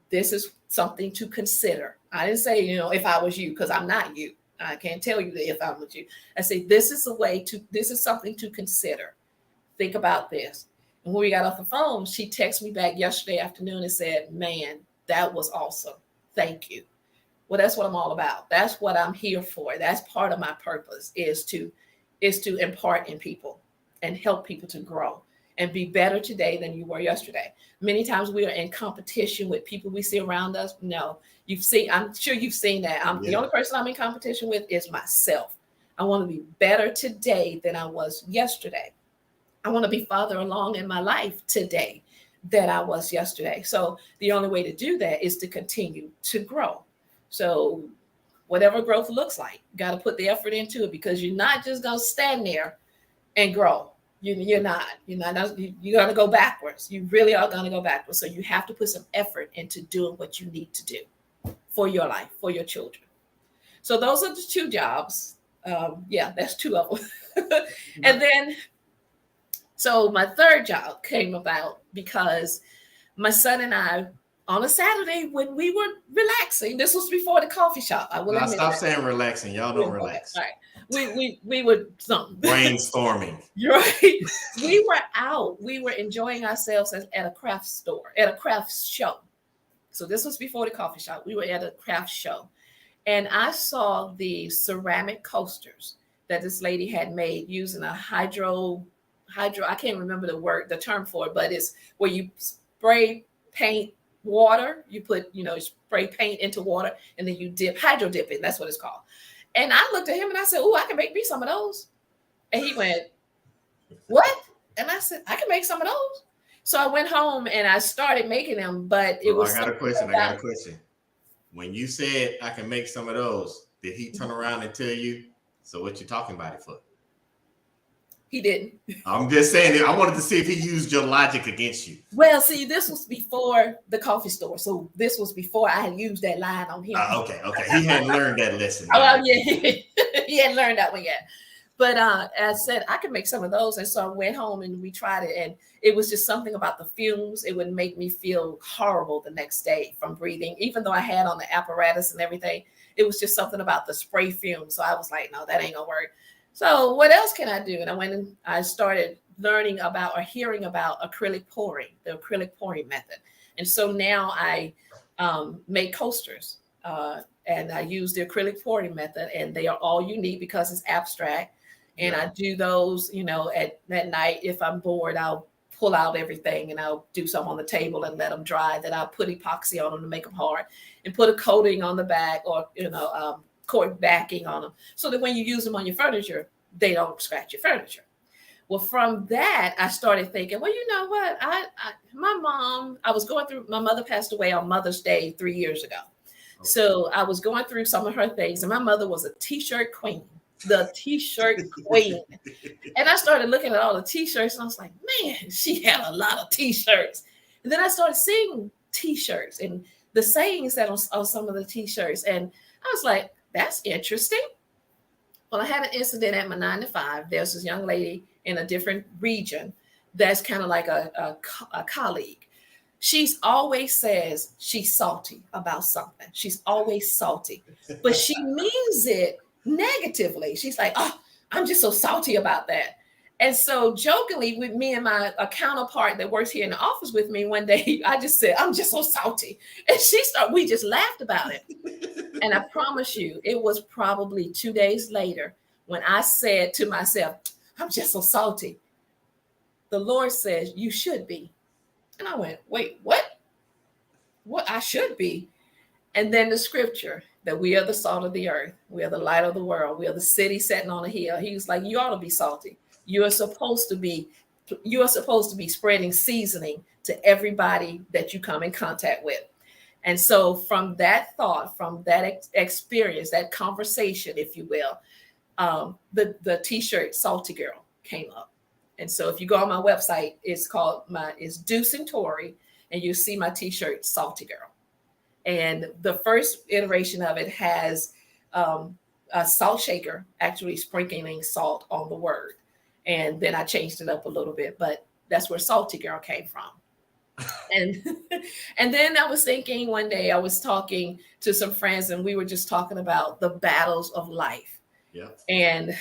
this is something to consider. I didn't say, if I was you, because I'm not you. I can't tell you that if I was you. I say, this is something to consider. Think about this. And when we got off the phone, she texted me back yesterday afternoon and said, man, that was awesome. Thank you. Well, that's what I'm all about. That's what I'm here for. That's part of my purpose is to impart in people and help people to grow and be better today than you were yesterday. Many times we are in competition with people we see around us. No, I'm sure you've seen that. The only person I'm in competition with is myself. I want to be better today than I was yesterday. I want to be farther along in my life today than I was yesterday. So the only way to do that is to continue to grow. So whatever growth looks like, got to put the effort into it, because you're not just going to stand there and grow. You're not you're going to go backwards. You really are going to go backwards. So you have to put some effort into doing what you need to do for your life, for your children. So those are the 2 jobs. That's 2 of them. And then, so my 3rd job came about because my son and I, on a Saturday when we were relaxing, this was before the coffee shop. I will admit stop that. saying relaxing. Y'all don't relax. All right. We were something. Brainstorming. You're right. We were out. We were enjoying ourselves at a craft store, at a craft show. So this was before the coffee shop. We were at a craft show. And I saw the ceramic coasters that this lady had made using a hydro, I can't remember the term for it, but it's where you spray paint water, you put, spray paint into water, and then you hydro dip it. That's what it's called. And I looked at him and I said, oh, I can make me some of those. And he went, what? And I said, I can make some of those. So I went home and I started making them, but it was. I got a question. When you said I can make some of those, did he turn around and tell you, so what you talking about it for? He didn't. I'm just saying, I wanted to see if he used your logic against you. Well, see, this was before the coffee store. So this was before I had used that line on him. Okay. He hadn't learned that lesson. Oh, yeah. He hadn't learned that one yet. But I said, I could make some of those. And so I went home and we tried it. And it was just something about the fumes. It would make me feel horrible the next day from breathing. Even though I had on the apparatus and everything, it was just something about the spray fumes. So I was like, no, that ain't gonna work. So what else can I do? And I went and I started learning about or hearing about acrylic pouring, the acrylic pouring method. And so now I make coasters and I use the acrylic pouring method, and they are all unique because it's abstract. And I do those, at night. If I'm bored, I'll pull out everything and I'll do some on the table and let them dry. Then I'll put epoxy on them to make them hard and put a coating on the back or, cord backing on them so that when you use them on your furniture, they don't scratch your furniture. Well, from that, I started thinking, well, you know what? My mother passed away on Mother's Day 3 years ago. Okay. So I was going through some of her things, and my mother was a t-shirt queen, the t-shirt queen. And I started looking at all the t-shirts, and I was like, man, she had a lot of t-shirts. And then I started seeing t-shirts and the sayings that on some of the t-shirts. And I was like, that's interesting. Well, I had an incident at my 9 to 5. There's this young lady in a different region that's kind of like a colleague. She's always says she's salty about something. She's always salty, but she means it negatively. She's like, oh, I'm just so salty about that. And so jokingly with me and my counterpart that works here in the office with me one day, I just said, I'm just so salty. And we just laughed about it. And I promise you, it was probably 2 days later when I said to myself, I'm just so salty. The Lord says, you should be. And I went, wait, what? What I should be? And then the scripture that we are the salt of the earth. We are the light of the world. We are the city setting on a hill. He was like, you ought to be salty. You are supposed to be spreading seasoning to everybody that you come in contact with. And so from that thought, from that experience, that conversation, if you will, the t-shirt Salty Girl came up. And so if you go on my website, it's Deuce and Tori, and you see my t-shirt Salty Girl. And the first iteration of it has a salt shaker actually sprinkling salt on the word. And then I changed it up a little bit, but that's where Salty Girl came from. And and then I was thinking one day, I was talking to some friends and we were just talking about the battles of life. Yeah. And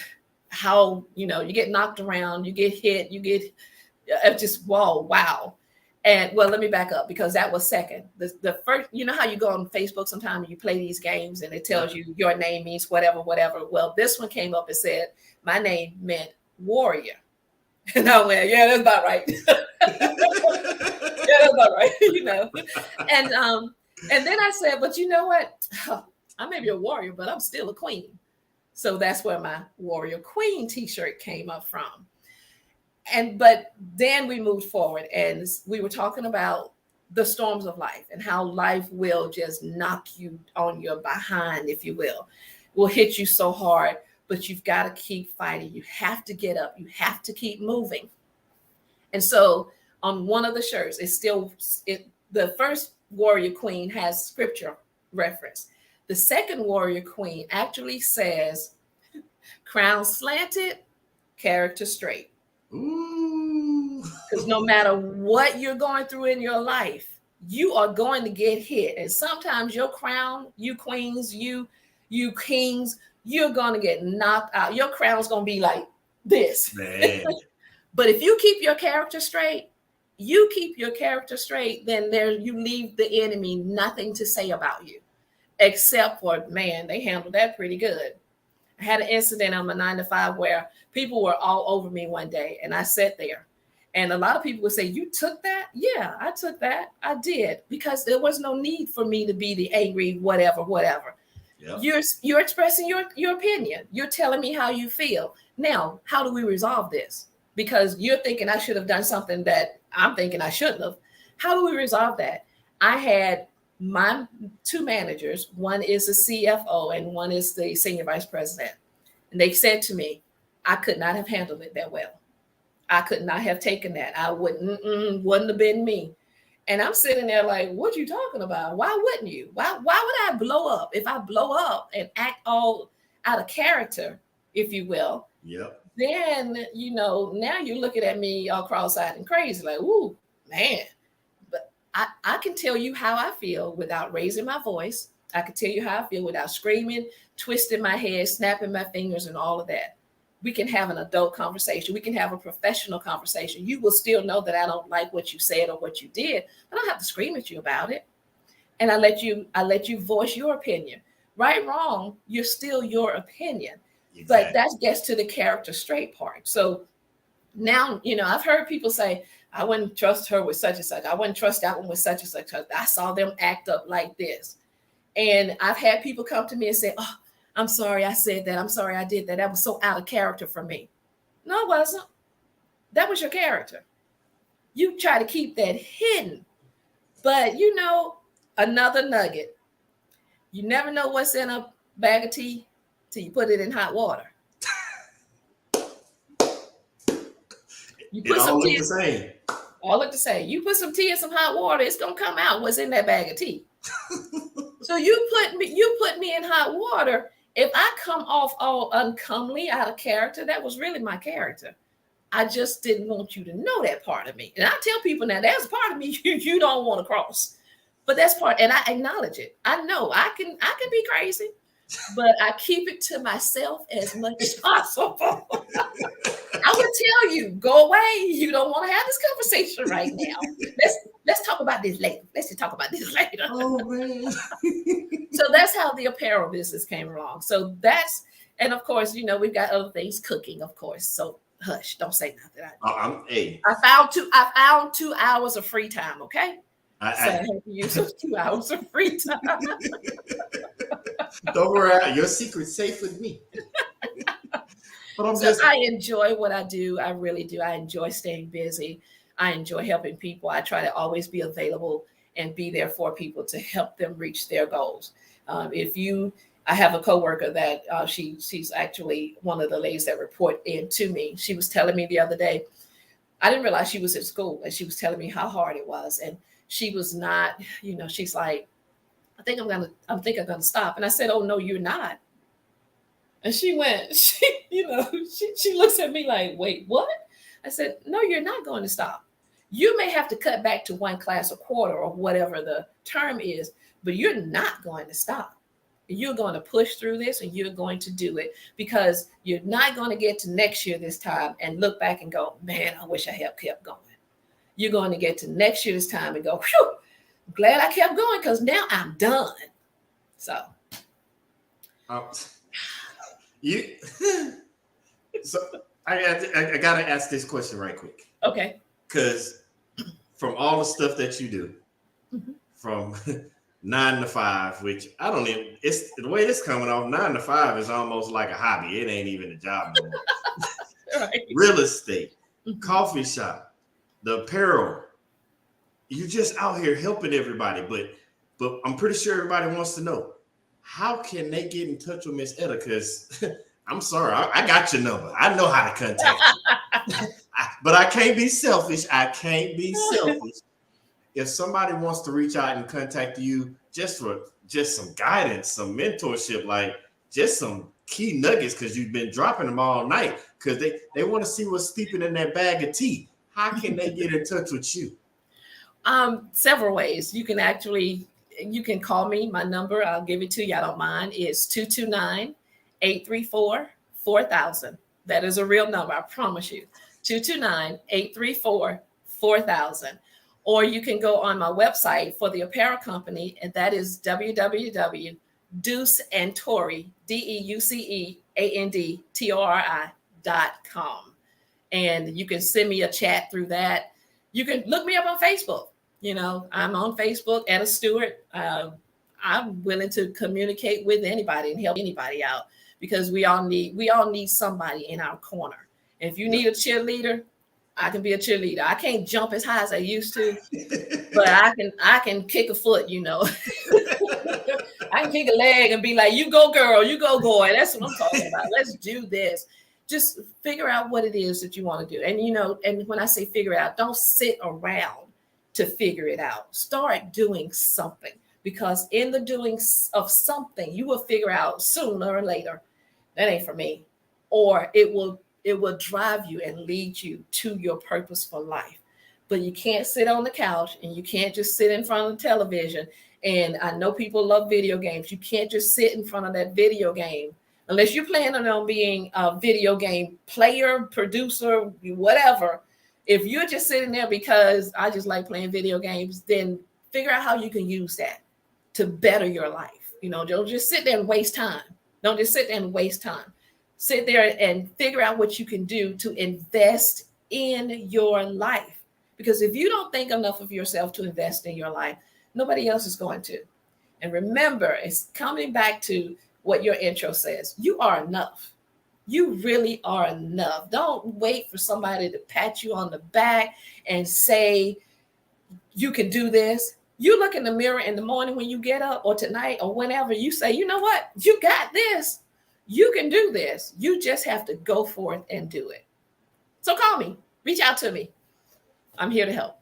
how, you get knocked around, you get hit, you get just, wow. And well, let me back up because that was second. The first, how you go on Facebook sometimes and you play these games and it tells you your name means whatever. Well, this one came up and said my name meant warrior. And I went, yeah, that's about right. Yeah, that's about right, And then I said, but you know what? I may be a warrior, but I'm still a queen. So that's where my Warrior Queen t-shirt came up from. But then we moved forward and we were talking about the storms of life and how life will just knock you on your behind, if you will hit you so hard, but you've got to keep fighting. You have to get up. You have to keep moving. And so on one of the shirts, the first Warrior Queen has scripture reference. The second Warrior Queen actually says, crown slanted, character straight. Ooh. Because no matter what you're going through in your life, you are going to get hit. And sometimes your crown, you queens, you kings, you're going to get knocked out. Your crown's going to be like this. Man. But if you keep your character straight, then you leave the enemy nothing to say about you. Except for, man, they handled that pretty good. I had an incident on my 9-to-5 where people were all over me one day and I sat there and a lot of people would say, you took that? Yeah, I took that. I did, because there was no need for me to be the angry, whatever. Yep. You're expressing your opinion. You're telling me how you feel. Now, how do we resolve this? Because you're thinking I should have done something that I'm thinking I shouldn't have. How do we resolve that? I had my two managers, one is the CFO and one is the senior vice president. And they said to me, I could not have handled it that well. I could not have taken that. I wouldn't have been me. And I'm sitting there like, what you talking about? Why wouldn't you? Why would I blow up? If I blow up and act all out of character, if you will, yep. Then, now you're looking at me all cross-eyed and crazy, like, ooh, man. I can tell you how I feel without raising my voice. I can tell you how I feel without screaming, twisting my head, snapping my fingers, and all of that. We can have an adult conversation. We can have a professional conversation. You will still know that I don't like what you said or what you did. I don't have to scream at you about it. And I let you voice your opinion. Right, wrong, you're still your opinion. Exactly. But that gets to the character straight part. So now, I've heard people say, I wouldn't trust her with such and such. I wouldn't trust that one with such and such. I saw them act up like this. And I've had people come to me and say, oh, I'm sorry I said that. I'm sorry I did that. That was so out of character for me. No, it wasn't. That was your character. You try to keep that hidden. But, another nugget. You never know what's in a bag of tea till you put it in hot water. You put some tea. All look the same. You put some tea in some hot water, it's gonna come out what's in that bag of tea. So you put me in hot water. If I come off all uncomely, out of character, that was really my character. I just didn't want you to know that part of me. And I tell people now, there's a part of me you don't want to cross. But that's part, and I acknowledge it. I know I can be crazy, but I keep it to myself as much as possible. I would tell you, go away. You don't want to have this conversation right now. Let's talk about this later. Let's just talk about this later. Oh man. So that's how the apparel business came along. So and of course, we've got other things, cooking, of course. So hush, don't say nothing. I found 2 hours of free time. Okay. So I had to use those 2 hours of free time. Don't worry, your secret's safe with me. But I'm So just I enjoy what I do. I really do. I enjoy staying busy. I enjoy helping people. I try to always be available and be there for people to help them reach their goals. I have a coworker that she's actually one of the ladies that report in to me. She was telling me the other day, I didn't realize she was at school, and she was telling me how hard it was. And she was not, she's like, I think I'm gonna stop. And I said, oh no, you're not. And she went, she looks at me like, wait, what? I said, no, you're not going to stop. You may have to cut back to 1 class a quarter or whatever the term is, but you're not going to stop. You're going to push through this, and you're going to do it, because you're not going to get to next year this time and look back and go, man, I wish I had kept going. You're going to get to next year this time and go, whew, I'm glad I kept going, because now I'm done. So. So I gotta ask this question right quick. Okay. Because from all the stuff that you do, from 9 to 5, which I don't even, it's the way this coming off, 9 to 5 is almost like a hobby. It ain't even a job no more. Right. Real estate, coffee shop, the apparel. You're just out here helping everybody, but I'm pretty sure everybody wants to know, how can they get in touch with Miss Etta? Because I'm sorry, I got your number. I know how to contact you. But I can't be selfish. If somebody wants to reach out and contact you just for some guidance, some mentorship, like just some key nuggets, because you've been dropping them all night, because they want to see what's steeping in that bag of tea. How can they get in touch with you? Several ways. You can call me. My number, I'll give it to you. I don't mind. It's 229-834-4000. That is a real number. I promise you. 229-834-4000. Or you can go on my website for the apparel company, and that is www.deuceandtori, DEUCEANDTORI.com. And you can send me a chat through that. You can look me up on Facebook. I'm on Facebook, Etta Stewart. I'm willing to communicate with anybody and help anybody out, because we all need somebody in our corner. And if you need a cheerleader, I can be a cheerleader. I can't jump as high as I used to, but I can kick a foot, I can kick a leg and be like, you go girl, you go boy. That's what I'm talking about. Let's do this. Just figure out what it is that you want to do. And, and when I say figure it out, don't sit around to figure it out. Start doing something, because in the doing of something, you will figure out sooner or later, that ain't for me. Or it will drive you and lead you to your purpose for life. But you can't sit on the couch, and you can't just sit in front of the television. And I know people love video games. You can't just sit in front of that video game unless you're planning on being a video game player, producer, whatever. If you're just sitting there because I just like playing video games, then figure out how you can use that to better your life. Don't just sit there and waste time. Don't just sit there and waste time. Sit there and figure out what you can do to invest in your life. Because if you don't think enough of yourself to invest in your life, nobody else is going to. And remember, it's coming back to what your intro says. You are enough. You really are enough. Don't wait for somebody to pat you on the back and say, you can do this. You look in the mirror in the morning when you get up, or tonight, or whenever, you say, you know what? You got this. You can do this. You just have to go forth and do it. So call me, reach out to me. I'm here to help.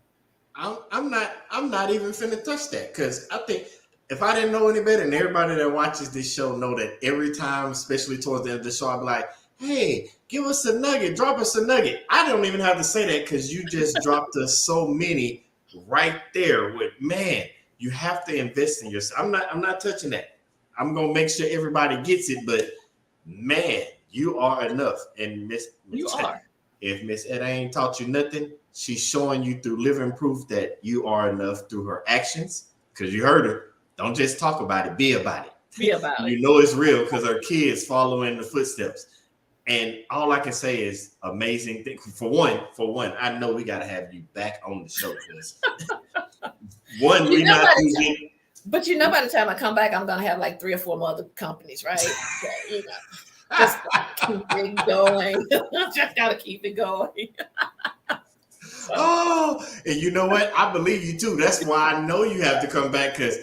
I'm not even finna touch that, because I think if I didn't know any better, and everybody that watches this show know that every time, especially towards the end of the show, I'll be like, hey, give us a nugget, drop us a nugget. I don't even have to say that, because you just dropped us so many right there with, man, you have to invest in yourself. I'm not touching that. I'm gonna make sure everybody gets it, but man, you are enough. And if Miss Etta ain't taught you nothing, she's showing you through living proof that you are enough through her actions. Because you heard her. Don't just talk about it, be about it. Be about it. You know it's real, because her kids follow in the footsteps. And all I can say is amazing thing. For one, I know we got to have you back on the show, because One, we not using. But by the time I come back, I'm gonna have like 3 or 4 other companies, right? So, just keep it going. Just gotta keep it going. So. Oh, and you know what? I believe you too. That's why I know you have to come back, because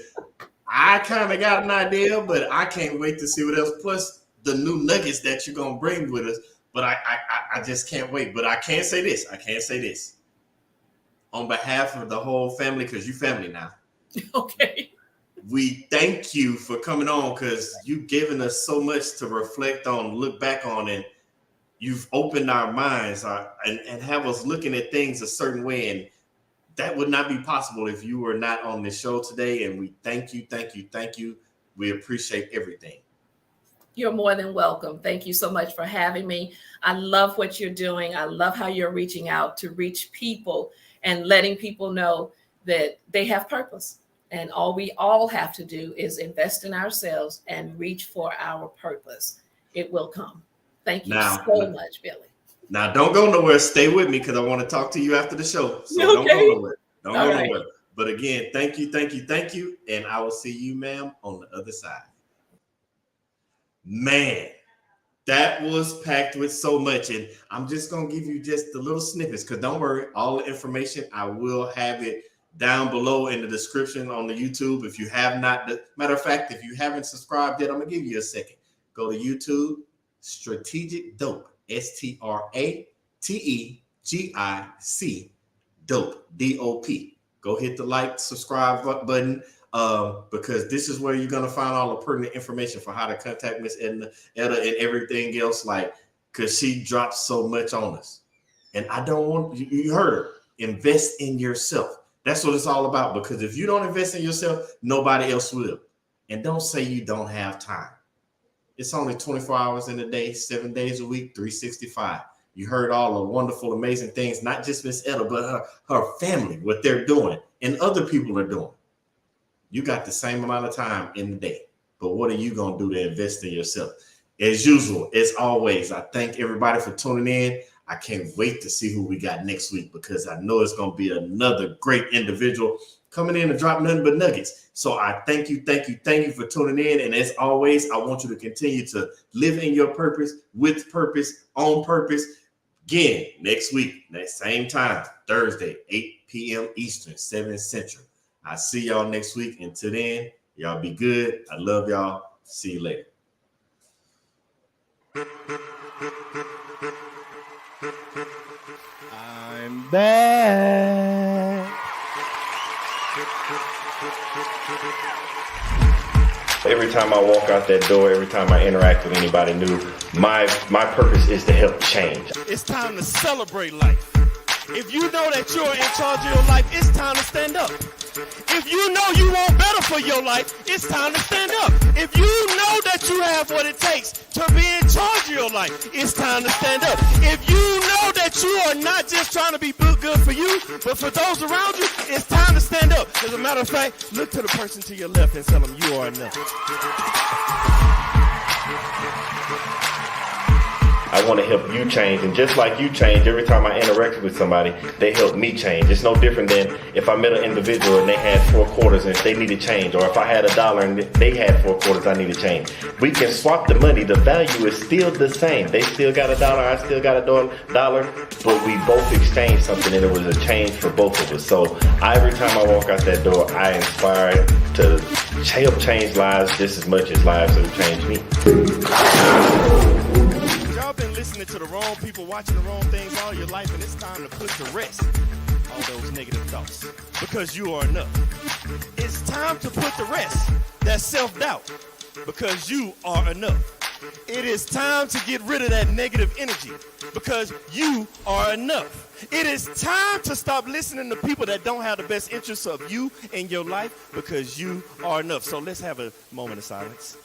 I kind of got an idea, but I can't wait to see what else. Plus the new nuggets that you're gonna bring with us. But I just can't wait. But I can't say this. On behalf of the whole family, because you family now. Okay. We thank you for coming on, because you've given us so much to reflect on, look back on, and you've opened our minds and have us looking at things a certain way. And that would not be possible if you were not on this show today. And we thank you. We appreciate everything. You're more than welcome. Thank you so much for having me. I love what you're doing. I love how you're reaching out to reach people and letting people know that they have purpose. And all we all have to do is invest in ourselves and reach for our purpose. It will come. Thank you so much, Billy. Now, don't go nowhere. Stay with me, because I want to talk to you after the show. So okay. Don't go nowhere. Don't go nowhere. But again, thank you. And I will see you, ma'am, on the other side. Man, that was packed with so much. And I'm just going to give you just the little snippets, because don't worry, all the information, I will have it down below in the description on the YouTube. If you have not, matter of fact, if you haven't subscribed yet, I'm going to give you a second. Go to YouTube, Strategic Dope, STRATEGIC, Dope, D.O.P. Go hit the like, subscribe button, because this is where you're going to find all the pertinent information for how to contact Miss Etta and everything else, because she drops so much on us. And I don't want, you heard her, invest in yourself. That's what it's all about, because if you don't invest in yourself, nobody else will. And don't say you don't have time. It's only 24 hours in a day, 7 days a week, 365. You heard all the wonderful, amazing things, not just Miss Etta, but her family, what they're doing, and other people are doing. You got the same amount of time in the day, but what are you going to do to invest in yourself? As usual, as always, I thank everybody for tuning in. I can't wait to see who we got next week, because I know it's going to be another great individual coming in and drop nothing but nuggets. So I thank you for tuning in. And as always, I want you to continue to live in your purpose, with purpose, on purpose. Again, next week, next same time, Thursday, 8 p.m. Eastern, 7 Central. I'll see y'all next week. Until then, y'all be good. I love y'all. See you later. I'm back. Every time I walk out that door, every time I interact with anybody new, my purpose is to help change. It's time to celebrate life. If you know that you're in charge of your life, it's time to stand up. If you know you want better for your life, it's time to stand up. If you know that you have what it takes to be in charge of your life, it's time to stand up. If you know that you are not just trying to be good for you, but for those around you, it's time to stand up. As a matter of fact, look to the person to your left and tell them you are enough. I want to help you change, and just like you change, every time I interact with somebody, they help me change. It's no different than if I met an individual and they had 4 quarters and they needed change, or if I had $1 and they had 4 quarters, I need to change. We can swap the money. The value is still the same. They still got $1, I still got $1, but we both exchanged something, and it was a change for both of us. So every time I walk out that door, I inspire to help change lives just as much as lives have changed me. Y'all been listening to the wrong people, watching the wrong things all your life, and it's time to put to rest all those negative thoughts, because you are enough. It's time to put to rest that self-doubt, because you are enough. It is time to get rid of that negative energy, because you are enough. It is time to stop listening to people that don't have the best interests of you in your life, because you are enough. So let's have a moment of silence.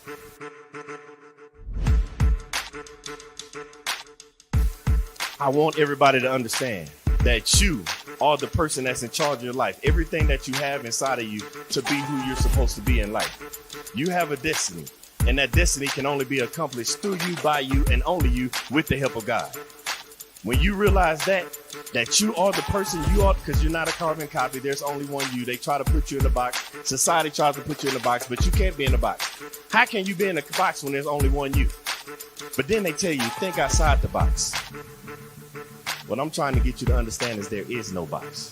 I want everybody to understand that you are the person that's in charge of your life. Everything that you have inside of you to be who you're supposed to be in life. You have a destiny, and that destiny can only be accomplished through you, by you, and only you, with the help of God. When you realize that you are the person you are, because you're not a carbon copy, there's only one you. They try to put you in a box. Society tries to put you in a box, but you can't be in a box. How can you be in a box when there's only one you? But then they tell you, think outside the box. What I'm trying to get you to understand is there is no box.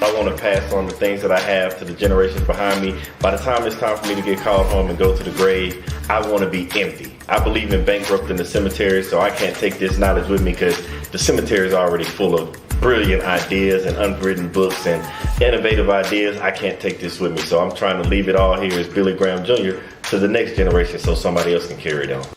I want to pass on the things that I have to the generations behind me. By the time it's time for me to get called home and go to the grave, I want to be empty. I believe in bankrupting the cemetery, so I can't take this knowledge with me because the cemetery is already full of brilliant ideas and unwritten books and innovative ideas. I can't take this with me, so I'm trying to leave it all here as Billy Graham Jr. to the next generation so somebody else can carry it on.